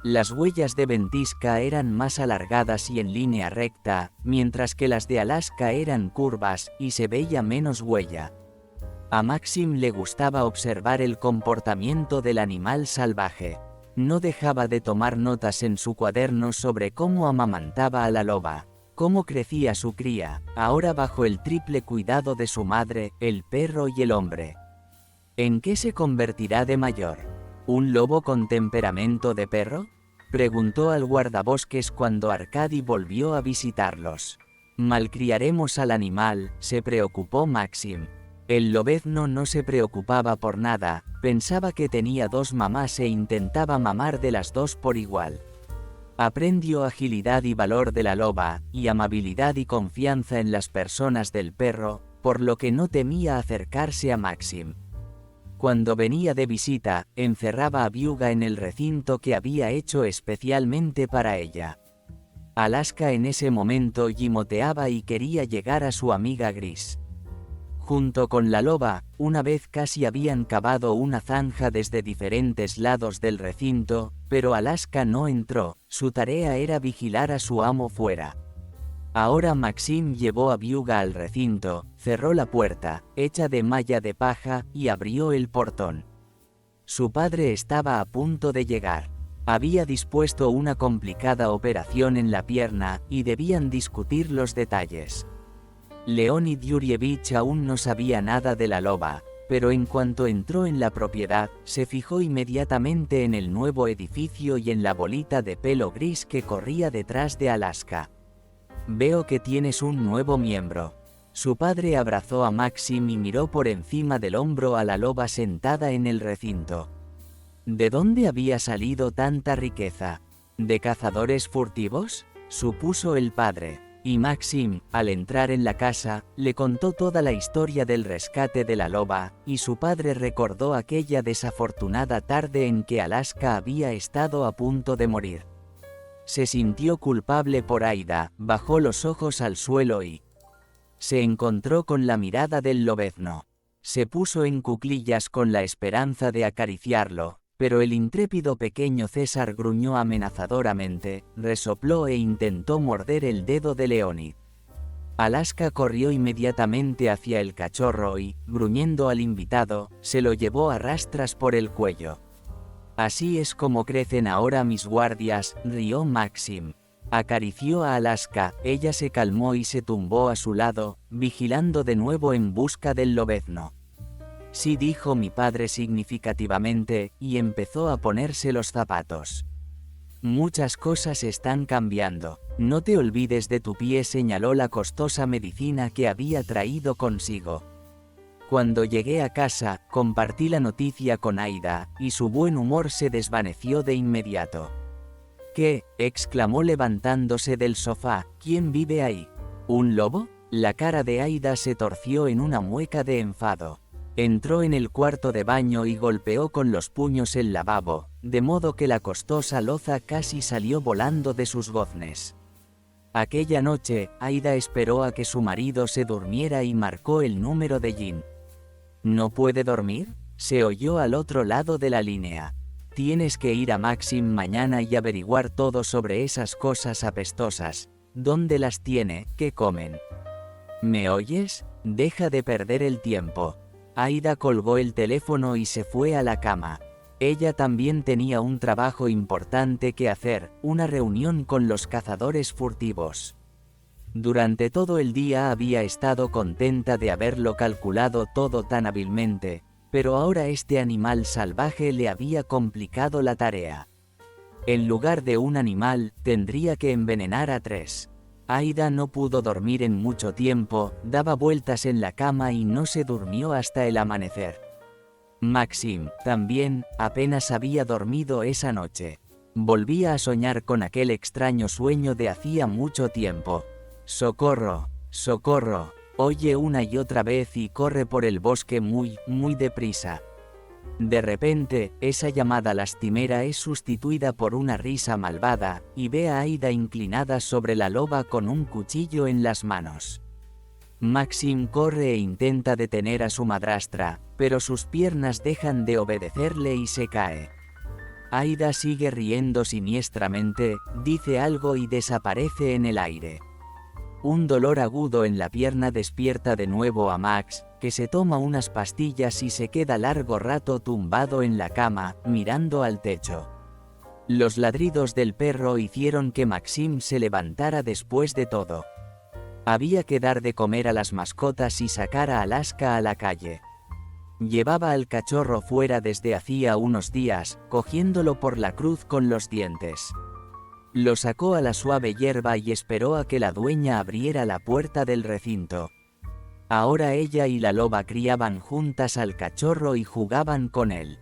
Las huellas de Ventisca eran más alargadas y en línea recta, mientras que las de Alaska eran curvas, y se veía menos huella. A Maxim le gustaba observar el comportamiento del animal salvaje. No dejaba de tomar notas en su cuaderno sobre cómo amamantaba a la loba, cómo crecía su cría, ahora bajo el triple cuidado de su madre, el perro y el hombre. ¿En qué se convertirá de mayor? ¿Un lobo con temperamento de perro?, preguntó al guardabosques cuando Arkady volvió a visitarlos. Malcriaremos al animal, se preocupó Maxim. El lobezno no se preocupaba por nada, pensaba que tenía dos mamás e intentaba mamar de las dos por igual. Aprendió agilidad y valor de la loba, y amabilidad y confianza en las personas del perro, por lo que no temía acercarse a Maxim. Cuando venía de visita, encerraba a Viuga en el recinto que había hecho especialmente para ella. Alaska en ese momento gimoteaba y quería llegar a su amiga gris. Junto con la loba, una vez casi habían cavado una zanja desde diferentes lados del recinto, pero Alaska no entró, su tarea era vigilar a su amo fuera. Ahora Maxim llevó a Viuga al recinto, cerró la puerta, hecha de malla de paja, y abrió el portón. Su padre estaba a punto de llegar. Había dispuesto una complicada operación en la pierna, y debían discutir los detalles. Leonid Yurievich aún no sabía nada de la loba, pero en cuanto entró en la propiedad, se fijó inmediatamente en el nuevo edificio y en la bolita de pelo gris que corría detrás de Alaska. «Veo que tienes un nuevo miembro». Su padre abrazó a Maxim y miró por encima del hombro a la loba sentada en el recinto. ¿De dónde había salido tanta riqueza? ¿De cazadores furtivos?, supuso el padre. Y Maxim, al entrar en la casa, le contó toda la historia del rescate de la loba, y su padre recordó aquella desafortunada tarde en que Alaska había estado a punto de morir. Se sintió culpable por Aida, bajó los ojos al suelo y se encontró con la mirada del lobezno. Se puso en cuclillas con la esperanza de acariciarlo, pero el intrépido pequeño César gruñó amenazadoramente, resopló e intentó morder el dedo de Leonid. Alaska corrió inmediatamente hacia el cachorro y, gruñendo al invitado, se lo llevó a rastras por el cuello. «Así es como crecen ahora mis guardias», rió Maxim. Acarició a Alaska, ella se calmó y se tumbó a su lado, vigilando de nuevo en busca del lobezno. «Sí», dijo mi padre significativamente, y empezó a ponerse los zapatos. «Muchas cosas están cambiando. No te olvides de tu pie», señaló la costosa medicina que había traído consigo. Cuando llegué a casa, compartí la noticia con Aida, y su buen humor se desvaneció de inmediato. «¿Qué?», exclamó levantándose del sofá, «¿quién vive ahí? ¿Un lobo?». La cara de Aida se torció en una mueca de enfado. Entró en el cuarto de baño y golpeó con los puños el lavabo, de modo que la costosa loza casi salió volando de sus goznes. Aquella noche, Aida esperó a que su marido se durmiera y marcó el número de Jin. «¿No puede dormir?», se oyó al otro lado de la línea. «Tienes que ir a Maxim mañana y averiguar todo sobre esas cosas apestosas. ¿Dónde las tiene? ¿Qué comen? ¿Me oyes? Deja de perder el tiempo». Aida colgó el teléfono y se fue a la cama. Ella también tenía un trabajo importante que hacer, una reunión con los cazadores furtivos. Durante todo el día había estado contenta de haberlo calculado todo tan hábilmente, pero ahora este animal salvaje le había complicado la tarea. En lugar de un animal, tendría que envenenar a 3. Aida no pudo dormir en mucho tiempo, daba vueltas en la cama y no se durmió hasta el amanecer. Maxim, también, apenas había dormido esa noche. Volvía a soñar con aquel extraño sueño de hacía mucho tiempo. «Socorro, socorro», oye una y otra vez y corre por el bosque muy deprisa. De repente, esa llamada lastimera es sustituida por una risa malvada, y ve a Aida inclinada sobre la loba con un cuchillo en las manos. Maxim corre e intenta detener a su madrastra, pero sus piernas dejan de obedecerle y se cae. Aida sigue riendo siniestramente, dice algo y desaparece en el aire. Un dolor agudo en la pierna despierta de nuevo a Max, que se toma unas pastillas y se queda largo rato tumbado en la cama, mirando al techo. Los ladridos del perro hicieron que Maxim se levantara después de todo. Había que dar de comer a las mascotas y sacar a Alaska a la calle. Llevaba al cachorro fuera desde hacía unos días, cogiéndolo por la cruz con los dientes. Lo sacó a la suave hierba y esperó a que la dueña abriera la puerta del recinto. Ahora ella y la loba criaban juntas al cachorro y jugaban con él.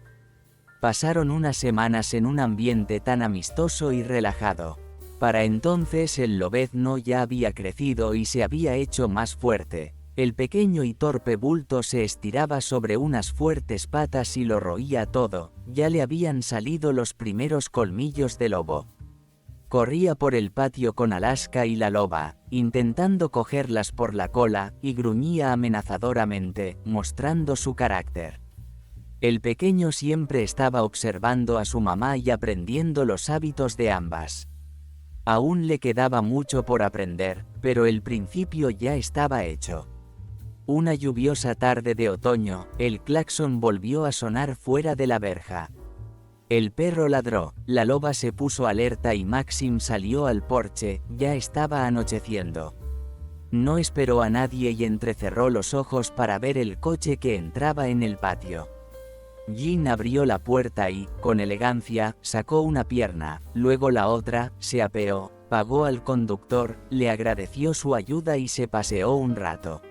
Pasaron unas semanas en un ambiente tan amistoso y relajado. Para entonces el lobezno ya había crecido y se había hecho más fuerte. El pequeño y torpe bulto se estiraba sobre unas fuertes patas y lo roía todo, ya le habían salido los primeros colmillos de lobo. Corría por el patio con Alaska y la loba, intentando cogerlas por la cola, y gruñía amenazadoramente, mostrando su carácter. El pequeño siempre estaba observando a su mamá y aprendiendo los hábitos de ambas. Aún le quedaba mucho por aprender, pero el principio ya estaba hecho. Una lluviosa tarde de otoño, el claxon volvió a sonar fuera de la verja. El perro ladró, la loba se puso alerta y Maxim salió al porche, ya estaba anocheciendo. No esperó a nadie y entrecerró los ojos para ver el coche que entraba en el patio. Jin abrió la puerta y, con elegancia, sacó una pierna, luego la otra, se apeó, pagó al conductor, le agradeció su ayuda y se paseó un rato.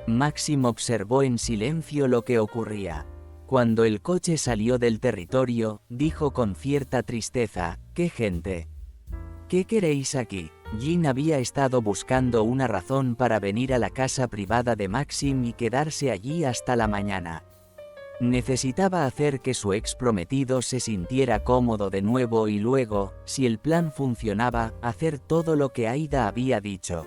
Maxim observó en silencio lo que ocurría. Cuando el coche salió del territorio, dijo con cierta tristeza: «¿Qué gente? ¿Qué queréis aquí?». Jin había estado buscando una razón para venir a la casa privada de Maxim y quedarse allí hasta la mañana. Necesitaba hacer que su ex prometido se sintiera cómodo de nuevo y luego, si el plan funcionaba, hacer todo lo que Aida había dicho.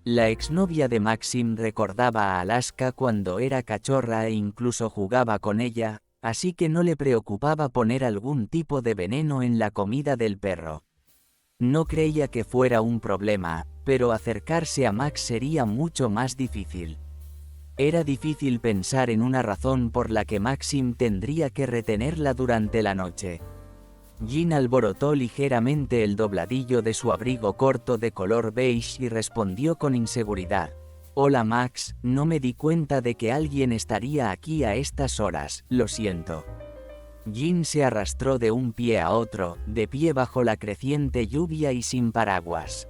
La exnovia de Maxim recordaba a Alaska cuando era cachorra e incluso jugaba con ella, así que no le preocupaba poner algún tipo de veneno en la comida del perro. No creía que fuera un problema, pero acercarse a Max sería mucho más difícil. Era difícil pensar en una razón por la que Maxim tendría que retenerla durante la noche. Jin alborotó ligeramente el dobladillo de su abrigo corto de color beige y respondió con inseguridad: «Hola Max, no me di cuenta de que alguien estaría aquí a estas horas, lo siento». Jin se arrastró de un pie a otro, de pie bajo la creciente lluvia y sin paraguas.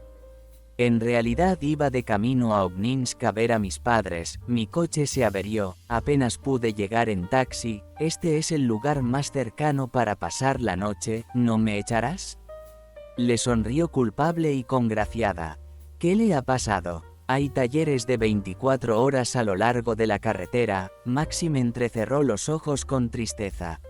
En realidad iba de camino a Obninsk a ver a mis padres, mi coche se averió, apenas pude llegar en taxi, este es el lugar más cercano para pasar la noche, ¿no me echarás?». Le sonrió culpable y congraciada. «¿Qué le ha pasado? Hay talleres de 24 horas a lo largo de la carretera». Maxim entrecerró los ojos con tristeza.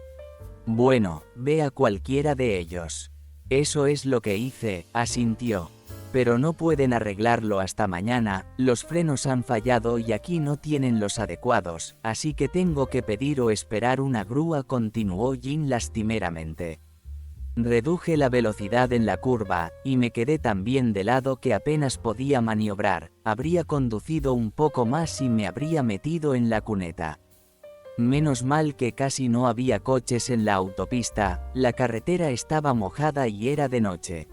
«Bueno, ve a cualquiera de ellos». «Eso es lo que hice», asintió. «Pero no pueden arreglarlo hasta mañana, los frenos han fallado y aquí no tienen los adecuados, así que tengo que pedir o esperar una grúa», continuó Jin lastimeramente. «Reduje la velocidad en la curva, y me quedé tan bien de lado que apenas podía maniobrar, habría conducido un poco más y me habría metido en la cuneta. Menos mal que casi no había coches en la autopista, la carretera estaba mojada y era de noche».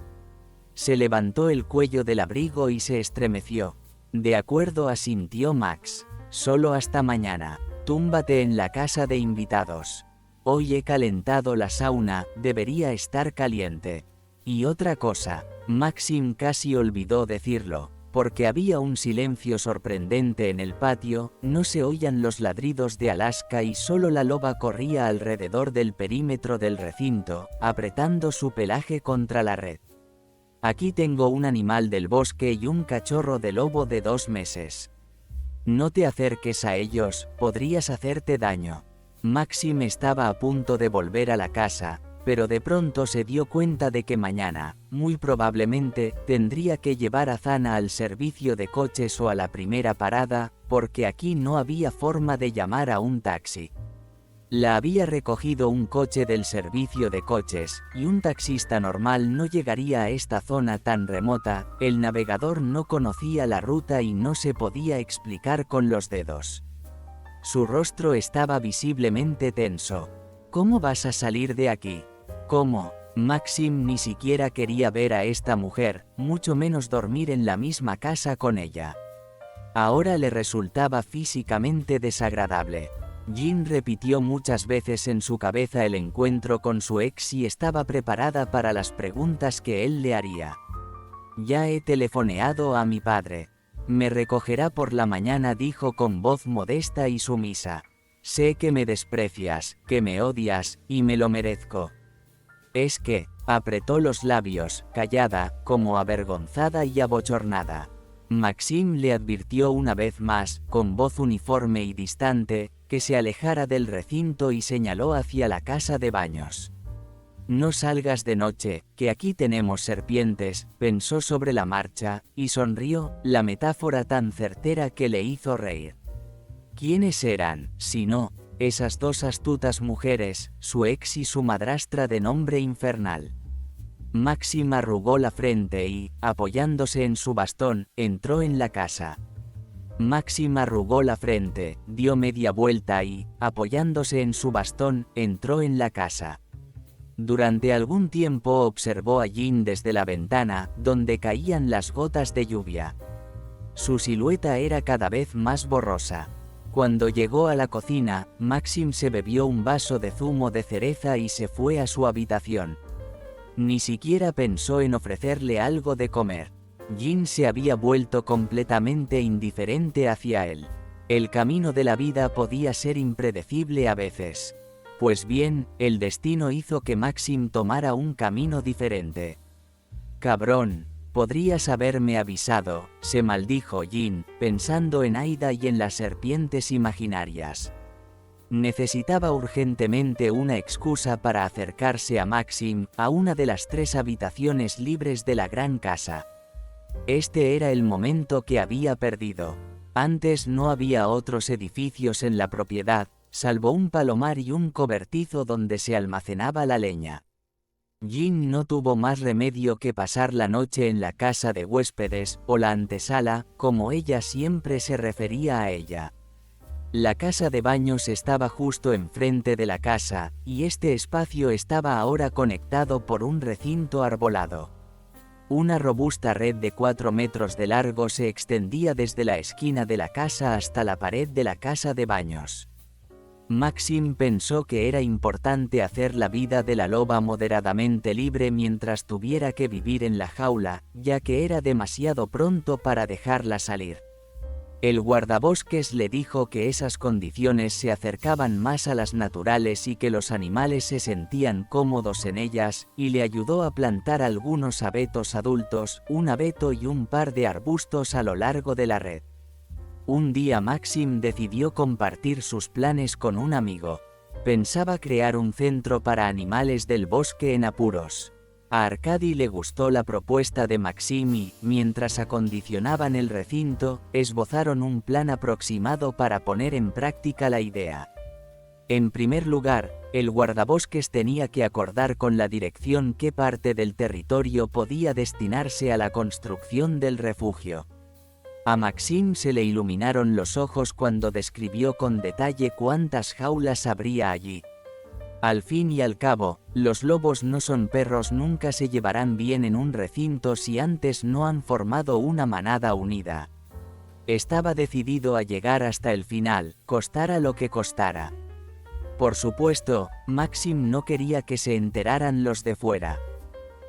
Se levantó el cuello del abrigo y se estremeció. «De acuerdo», asintió Max. «Solo hasta mañana. Túmbate en la casa de invitados. Hoy he calentado la sauna, debería estar caliente. Y otra cosa». Maxim casi olvidó decirlo, porque había un silencio sorprendente en el patio, no se oían los ladridos de Alaska y solo la loba corría alrededor del perímetro del recinto, apretando su pelaje contra la red. «Aquí tengo un animal del bosque y un cachorro de lobo de 2 meses. No te acerques a ellos, podrías hacerte daño». Maxim estaba a punto de volver a la casa, pero de pronto se dio cuenta de que mañana, muy probablemente, tendría que llevar a Zana al servicio de coches o a la primera parada, porque aquí no había forma de llamar a un taxi. La había recogido un coche del servicio de coches, y un taxista normal no llegaría a esta zona tan remota, el navegador no conocía la ruta y no se podía explicar con los dedos. Su rostro estaba visiblemente tenso. «¿Cómo vas a salir de aquí?». «¿Cómo?». Maxim ni siquiera quería ver a esta mujer, mucho menos dormir en la misma casa con ella. Ahora le resultaba físicamente desagradable. Jin repitió muchas veces en su cabeza el encuentro con su ex y estaba preparada para las preguntas que él le haría. «Ya he telefoneado a mi padre. Me recogerá por la mañana», dijo con voz modesta y sumisa. «Sé que me desprecias, que me odias, y me lo merezco». «Es que», apretó los labios, callada, como avergonzada y abochornada. Maxim le advirtió una vez más, con voz uniforme y distante, que se alejara del recinto y señaló hacia la casa de baños. «No salgas de noche, que aquí tenemos serpientes», pensó sobre la marcha, y sonrió, la metáfora tan certera que le hizo reír. ¿Quiénes eran, si no, esas 2 astutas mujeres, su ex y su madrastra de nombre infernal? Maxim arrugó la frente y, apoyándose en su bastón, entró en la casa. Maxim arrugó la frente, dio media vuelta y, apoyándose en su bastón, entró en la casa. Durante algún tiempo observó a Jin desde la ventana, donde caían las gotas de lluvia. Su silueta era cada vez más borrosa. Cuando llegó a la cocina, Maxim se bebió un vaso de zumo de cereza y se fue a su habitación. Ni siquiera pensó en ofrecerle algo de comer. Jin se había vuelto completamente indiferente hacia él. El camino de la vida podía ser impredecible a veces. Pues bien, el destino hizo que Maxim tomara un camino diferente. «Cabrón, podrías haberme avisado», se maldijo Jin, pensando en Aida y en las serpientes imaginarias. Necesitaba urgentemente una excusa para acercarse a Maxim, a una de las 3 habitaciones libres de la gran casa. Este era el momento que había perdido. Antes no había otros edificios en la propiedad, salvo un palomar y un cobertizo donde se almacenaba la leña. Jin no tuvo más remedio que pasar la noche en la casa de huéspedes, o la antesala, como ella siempre se refería a ella. La casa de baños estaba justo enfrente de la casa, y este espacio estaba ahora conectado por un recinto arbolado. Una robusta red de 4 metros de largo se extendía desde la esquina de la casa hasta la pared de la casa de baños. Maxim pensó que era importante hacer la vida de la loba moderadamente libre mientras tuviera que vivir en la jaula, ya que era demasiado pronto para dejarla salir. El guardabosques le dijo que esas condiciones se acercaban más a las naturales y que los animales se sentían cómodos en ellas, y le ayudó a plantar algunos abetos adultos, un abeto y un par de arbustos a lo largo de la red. Un día Maxim decidió compartir sus planes con un amigo. Pensaba crear un centro para animales del bosque en apuros. A Arkady le gustó la propuesta de Maxim y, mientras acondicionaban el recinto, esbozaron un plan aproximado para poner en práctica la idea. En primer lugar, el guardabosques tenía que acordar con la dirección qué parte del territorio podía destinarse a la construcción del refugio. A Maxim se le iluminaron los ojos cuando describió con detalle cuántas jaulas habría allí. Al fin y al cabo, los lobos no son perros, nunca se llevarán bien en un recinto si antes no han formado una manada unida. Estaba decidido a llegar hasta el final, costara lo que costara. Por supuesto, Maxim no quería que se enteraran los de fuera.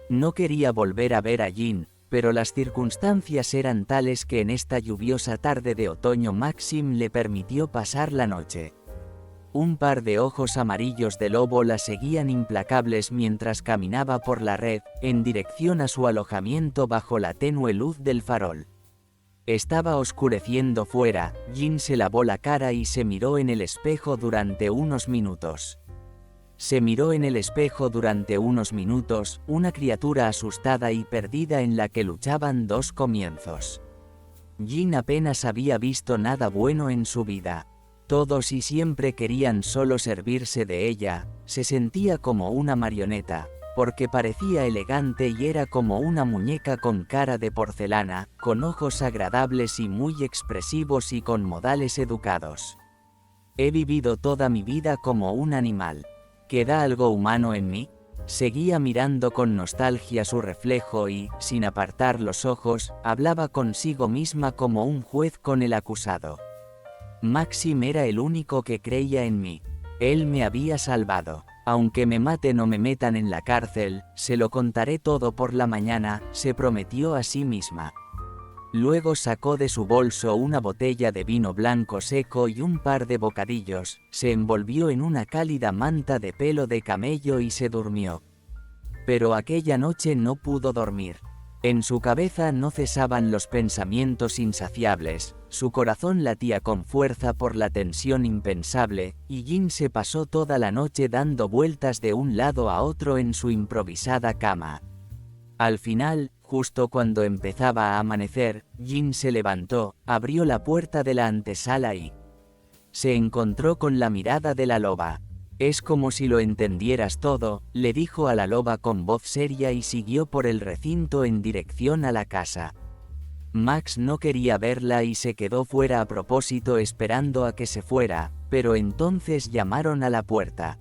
No quería volver a ver a Jin, pero las circunstancias eran tales que en esta lluviosa tarde de otoño Maxim le permitió pasar la noche. Un par de ojos amarillos de lobo la seguían implacables mientras caminaba por la red, en dirección a su alojamiento bajo la tenue luz del farol. Estaba oscureciendo fuera, Jin se lavó la cara y se miró en el espejo durante unos minutos. Una criatura asustada y perdida en la que luchaban 2 comienzos. Jin apenas había visto nada bueno en su vida. Todos y siempre querían solo servirse de ella, se sentía como una marioneta, porque parecía elegante y era como una muñeca con cara de porcelana, con ojos agradables y muy expresivos y con modales educados. He vivido toda mi vida como un animal. ¿Queda algo humano en mí? Seguía mirando con nostalgia su reflejo y, sin apartar los ojos, hablaba consigo misma como un juez con el acusado. Maxim era el único que creía en mí. Él me había salvado. Aunque me maten o me metan en la cárcel, se lo contaré todo por la mañana, se prometió a sí misma. Luego sacó de su bolso una botella de vino blanco seco y un par de bocadillos, se envolvió en una cálida manta de pelo de camello y se durmió. Pero aquella noche no pudo dormir. En su cabeza no cesaban los pensamientos insaciables, su corazón latía con fuerza por la tensión impensable, y Jin se pasó toda la noche dando vueltas de un lado a otro en su improvisada cama. Al final, justo cuando empezaba a amanecer, Jin se levantó, abrió la puerta de la antesala y se encontró con la mirada de la loba. «Es como si lo entendieras todo», le dijo a la loba con voz seria y siguió por el recinto en dirección a la casa. Max no quería verla y se quedó fuera a propósito esperando a que se fuera, pero entonces llamaron a la puerta.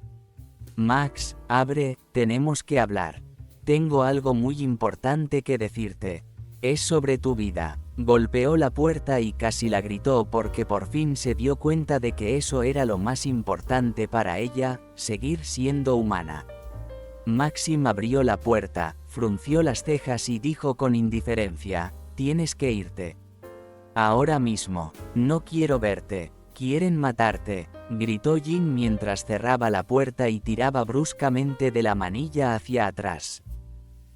Max, abre, tenemos que hablar. Tengo algo muy importante que decirte. Es sobre tu vida. Golpeó la puerta y casi la gritó porque por fin se dio cuenta de que eso era lo más importante para ella, seguir siendo humana. Maxim abrió la puerta, frunció las cejas y dijo con indiferencia, tienes que irte. Ahora mismo, no quiero verte, quieren matarte, gritó Jin mientras cerraba la puerta y tiraba bruscamente de la manilla hacia atrás.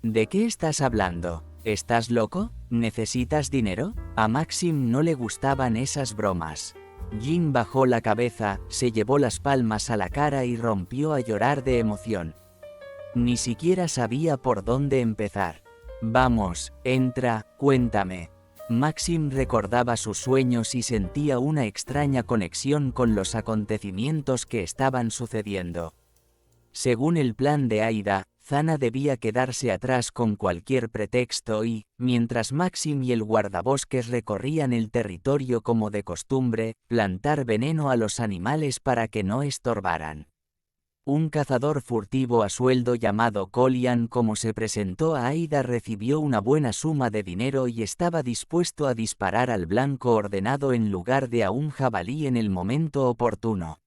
¿De qué estás hablando? ¿Estás loco? ¿Necesitas dinero? A Maxim no le gustaban esas bromas. Jin bajó la cabeza, se llevó las palmas a la cara y rompió a llorar de emoción. Ni siquiera sabía por dónde empezar. Vamos, entra, cuéntame. Maxim recordaba sus sueños y sentía una extraña conexión con los acontecimientos que estaban sucediendo. Según el plan de Aida, Zana debía quedarse atrás con cualquier pretexto y, mientras Maxim y el guardabosques recorrían el territorio como de costumbre, plantar veneno a los animales para que no estorbaran. Un cazador furtivo a sueldo llamado Colian, como se presentó a Aida, recibió una buena suma de dinero y estaba dispuesto a disparar al blanco ordenado en lugar de a un jabalí en el momento oportuno.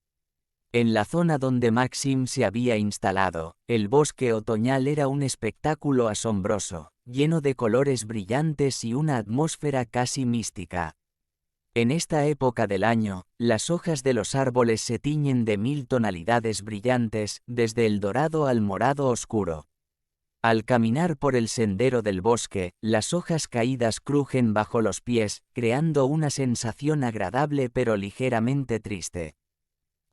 En la zona donde Maxim se había instalado, el bosque otoñal era un espectáculo asombroso, lleno de colores brillantes y una atmósfera casi mística. En esta época del año, las hojas de los árboles se tiñen de 1000 tonalidades brillantes, desde el dorado al morado oscuro. Al caminar por el sendero del bosque, las hojas caídas crujen bajo los pies, creando una sensación agradable pero ligeramente triste.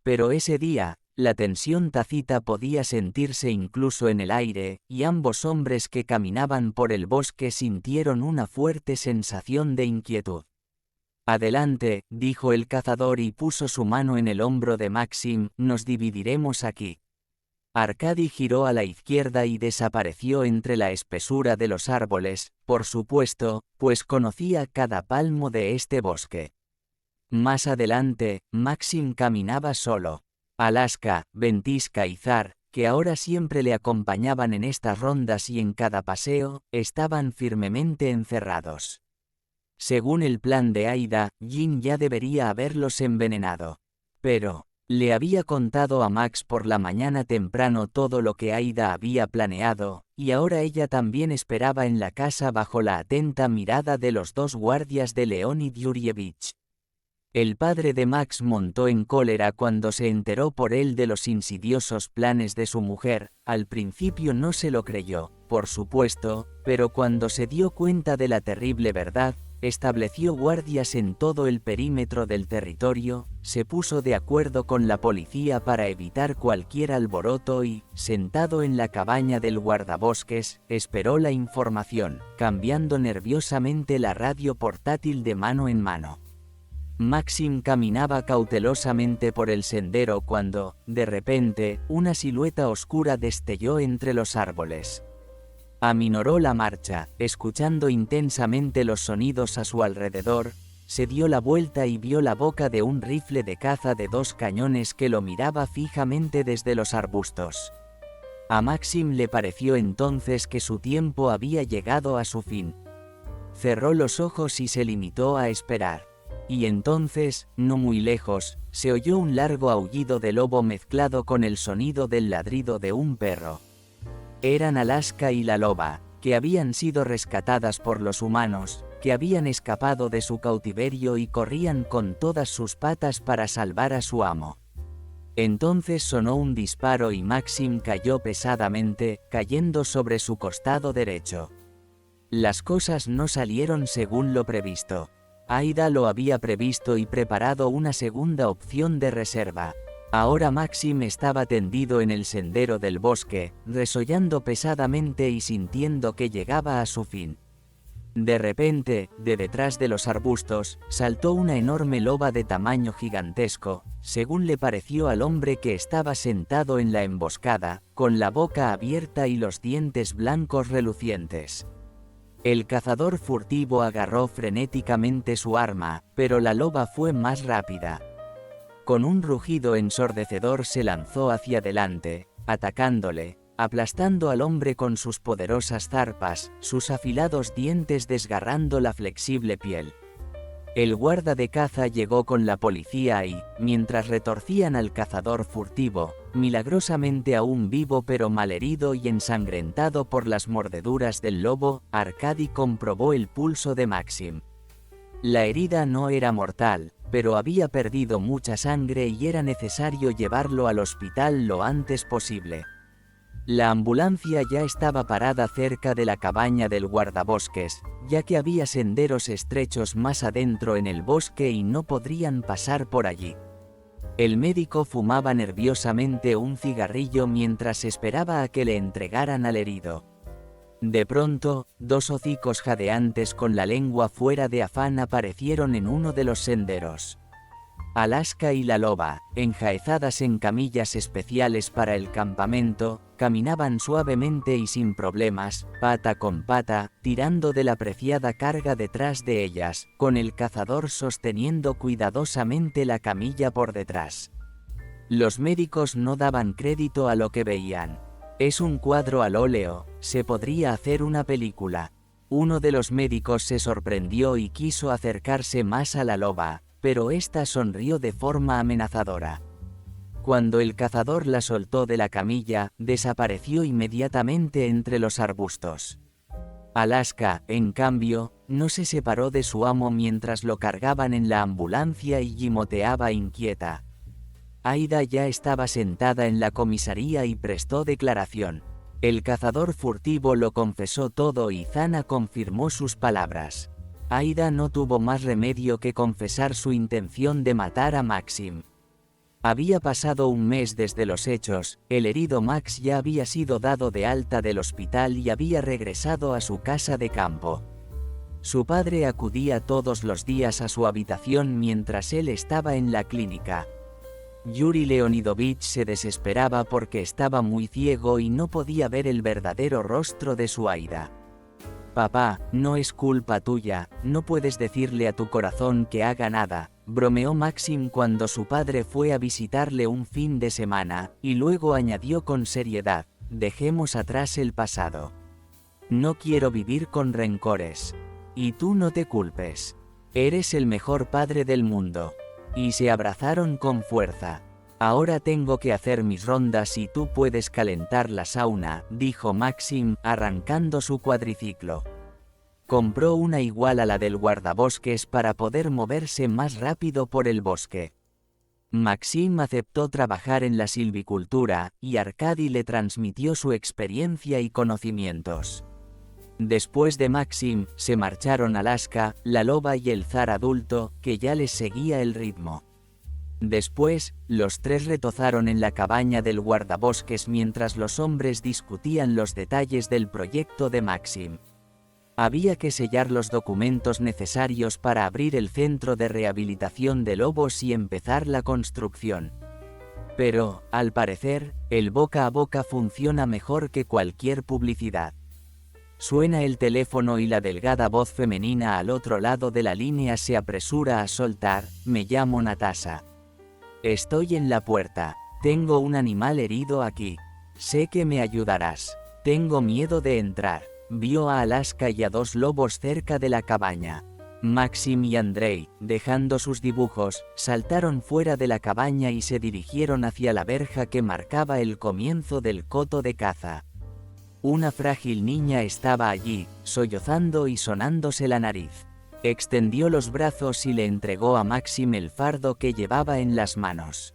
Pero ese día, la tensión tácita podía sentirse incluso en el aire, y ambos hombres que caminaban por el bosque sintieron una fuerte sensación de inquietud. Adelante, dijo el cazador y puso su mano en el hombro de Maxim, nos dividiremos aquí. Arkady giró a la izquierda y desapareció entre la espesura de los árboles, por supuesto, pues conocía cada palmo de este bosque. Más adelante, Maxim caminaba solo. Alaska, Ventisca y Zar, que ahora siempre le acompañaban en estas rondas y en cada paseo, estaban firmemente encerrados. Según el plan de Aida, Jin ya debería haberlos envenenado. Pero, le había contado a Max por la mañana temprano todo lo que Aida había planeado, y ahora ella también esperaba en la casa bajo la atenta mirada de los dos guardias de Leonid Yurievich. El padre de Max montó en cólera cuando se enteró por él de los insidiosos planes de su mujer. Al principio no se lo creyó, por supuesto, pero cuando se dio cuenta de la terrible verdad, estableció guardias en todo el perímetro del territorio, se puso de acuerdo con la policía para evitar cualquier alboroto y, sentado en la cabaña del guardabosques, esperó la información, cambiando nerviosamente la radio portátil de mano en mano. Maxim caminaba cautelosamente por el sendero cuando, de repente, una silueta oscura destelló entre los árboles. Aminoró la marcha, escuchando intensamente los sonidos a su alrededor, se dio la vuelta y vio la boca de un rifle de caza de 2 cañones que lo miraba fijamente desde los arbustos. A Maxim le pareció entonces que su tiempo había llegado a su fin. Cerró los ojos y se limitó a esperar. Y entonces, no muy lejos, se oyó un largo aullido de lobo mezclado con el sonido del ladrido de un perro. Eran Alaska y la loba, que habían sido rescatadas por los humanos, que habían escapado de su cautiverio y corrían con todas sus patas para salvar a su amo. Entonces sonó un disparo y Maxim cayó pesadamente, cayendo sobre su costado derecho. Las cosas no salieron según lo previsto. Aida lo había previsto y preparado una segunda opción de reserva. Ahora Maxim estaba tendido en el sendero del bosque, resollando pesadamente y sintiendo que llegaba a su fin. De repente, de detrás de los arbustos, saltó una enorme loba de tamaño gigantesco, según le pareció al hombre que estaba sentado en la emboscada, con la boca abierta y los dientes blancos relucientes. El cazador furtivo agarró frenéticamente su arma, pero la loba fue más rápida. Con un rugido ensordecedor se lanzó hacia adelante, atacándole, aplastando al hombre con sus poderosas zarpas, sus afilados dientes desgarrando la flexible piel. El guarda de caza llegó con la policía y, mientras retorcían al cazador furtivo, milagrosamente aún vivo pero malherido y ensangrentado por las mordeduras del lobo, Arkady comprobó el pulso de Maxim. La herida no era mortal, pero había perdido mucha sangre y era necesario llevarlo al hospital lo antes posible. La ambulancia ya estaba parada cerca de la cabaña del guardabosques, ya que había senderos estrechos más adentro en el bosque y no podrían pasar por allí. El médico fumaba nerviosamente un cigarrillo mientras esperaba a que le entregaran al herido. De pronto, dos hocicos jadeantes con la lengua fuera de afán aparecieron en uno de los senderos. Alaska y la loba, enjaezadas en camillas especiales para el campamento, caminaban suavemente y sin problemas, pata con pata, tirando de la preciada carga detrás de ellas, con el cazador sosteniendo cuidadosamente la camilla por detrás. Los médicos no daban crédito a lo que veían. Es un cuadro al óleo, se podría hacer una película. Uno de los médicos se sorprendió y quiso acercarse más a la loba, pero ésta sonrió de forma amenazadora. Cuando el cazador la soltó de la camilla, desapareció inmediatamente entre los arbustos. Alaska, en cambio, no se separó de su amo mientras lo cargaban en la ambulancia y gimoteaba inquieta. Aida ya estaba sentada en la comisaría y prestó declaración. El cazador furtivo lo confesó todo y Zana confirmó sus palabras. Aida no tuvo más remedio que confesar su intención de matar a Maxim. Había pasado un mes desde los hechos, el herido Max ya había sido dado de alta del hospital y había regresado a su casa de campo. Su padre acudía todos los días a su habitación mientras él estaba en la clínica. Yuri Leonidovich se desesperaba porque estaba muy ciego y no podía ver el verdadero rostro de su Aida. «Papá, no es culpa tuya, no puedes decirle a tu corazón que haga nada», bromeó Maxim cuando su padre fue a visitarle un fin de semana, y luego añadió con seriedad: «Dejemos atrás el pasado. No quiero vivir con rencores. Y tú no te culpes. Eres el mejor padre del mundo». Y se abrazaron con fuerza. «Ahora tengo que hacer mis rondas y tú puedes calentar la sauna», dijo Maxim, arrancando su cuadriciclo. Compró una igual a la del guardabosques para poder moverse más rápido por el bosque. Maxim aceptó trabajar en la silvicultura, y Arkady le transmitió su experiencia y conocimientos. Después de Maxim, se marcharon Alaska, la loba y el zar adulto, que ya les seguía el ritmo. Después, los tres retozaron en la cabaña del guardabosques mientras los hombres discutían los detalles del proyecto de Maxim. Había que sellar los documentos necesarios para abrir el centro de rehabilitación de lobos y empezar la construcción. Pero, al parecer, el boca a boca funciona mejor que cualquier publicidad. Suena el teléfono y la delgada voz femenina al otro lado de la línea se apresura a soltar: «Me llamo Natasha. Estoy en la puerta. Tengo un animal herido aquí. Sé que me ayudarás. Tengo miedo de entrar». Vio a Alaska y a dos lobos cerca de la cabaña. Maxim y Andrei, dejando sus dibujos, saltaron fuera de la cabaña y se dirigieron hacia la verja que marcaba el comienzo del coto de caza. Una frágil niña estaba allí, sollozando y sonándose la nariz. Extendió los brazos y le entregó a Maxim el fardo que llevaba en las manos.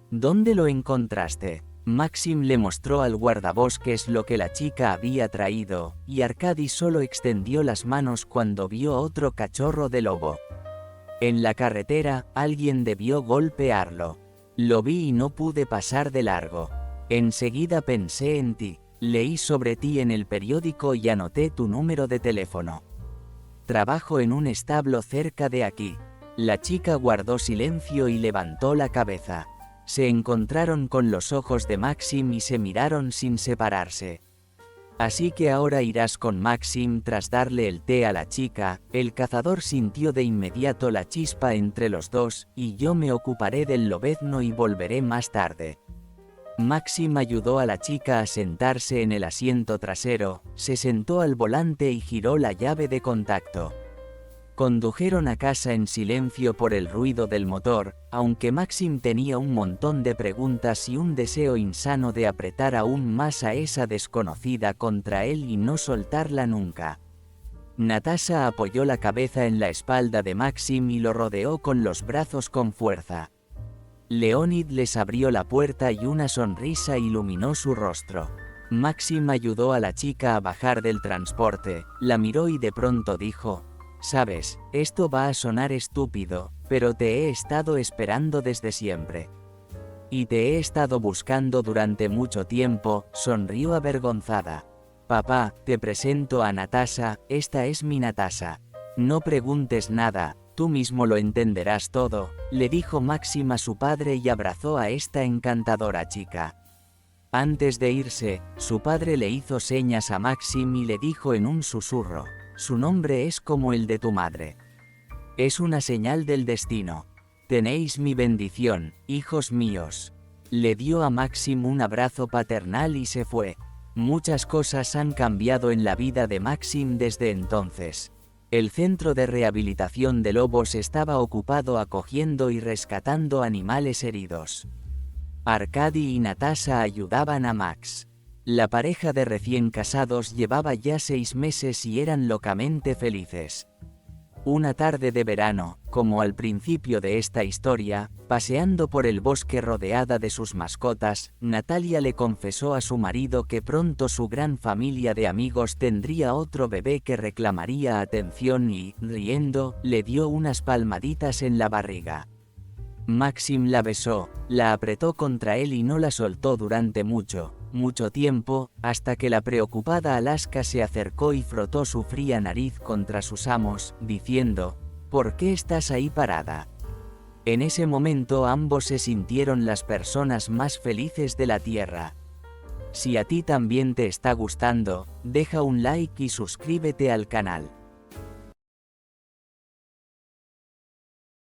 «¿Dónde lo encontraste?». Maxim le mostró al guardabosques lo que la chica había traído, y Arkady solo extendió las manos cuando vio otro cachorro de lobo. «En la carretera, alguien debió golpearlo. Lo vi y no pude pasar de largo. Enseguida pensé en ti. Leí sobre ti en el periódico y anoté tu número de teléfono. Trabajo en un establo cerca de aquí». La chica guardó silencio y levantó la cabeza. Se encontraron con los ojos de Maxim y se miraron sin separarse. «Así que ahora irás con Maxim». Tras darle el té a la chica, el cazador sintió de inmediato la chispa entre los dos: «Y yo me ocuparé del lobezno y volveré más tarde». Maxim ayudó a la chica a sentarse en el asiento trasero, se sentó al volante y giró la llave de contacto. Condujeron a casa en silencio por el ruido del motor, aunque Maxim tenía un montón de preguntas y un deseo insano de apretar aún más a esa desconocida contra él y no soltarla nunca. Natasha apoyó la cabeza en la espalda de Maxim y lo rodeó con los brazos con fuerza. Leonid les abrió la puerta y una sonrisa iluminó su rostro. Maxim ayudó a la chica a bajar del transporte, la miró y de pronto dijo: «Sabes, esto va a sonar estúpido, pero te he estado esperando desde siempre. Y te he estado buscando durante mucho tiempo», sonrió avergonzada. «Papá, te presento a Natasha, esta es mi Natasha. No preguntes nada, tú mismo lo entenderás todo», le dijo Maxim a su padre y abrazó a esta encantadora chica. Antes de irse, su padre le hizo señas a Maxim y le dijo en un susurro: «Su nombre es como el de tu madre. Es una señal del destino. Tenéis mi bendición, hijos míos». Le dio a Maxim un abrazo paternal y se fue. Muchas cosas han cambiado en la vida de Maxim desde entonces. El centro de rehabilitación de lobos estaba ocupado acogiendo y rescatando animales heridos. Arkady y Natasha ayudaban a Max. La pareja de recién casados llevaba ya 6 meses y eran locamente felices. Una tarde de verano, como al principio de esta historia, paseando por el bosque rodeada de sus mascotas, Natalia le confesó a su marido que pronto su gran familia de amigos tendría otro bebé que reclamaría atención y, riendo, le dio unas palmaditas en la barriga. Maxim la besó, la apretó contra él y no la soltó durante mucho tiempo, hasta que la preocupada Alaska se acercó y frotó su fría nariz contra sus amos, diciendo: «¿Por qué estás ahí parada?». En ese momento ambos se sintieron las personas más felices de la tierra. Si a ti también te está gustando, deja un like y suscríbete al canal.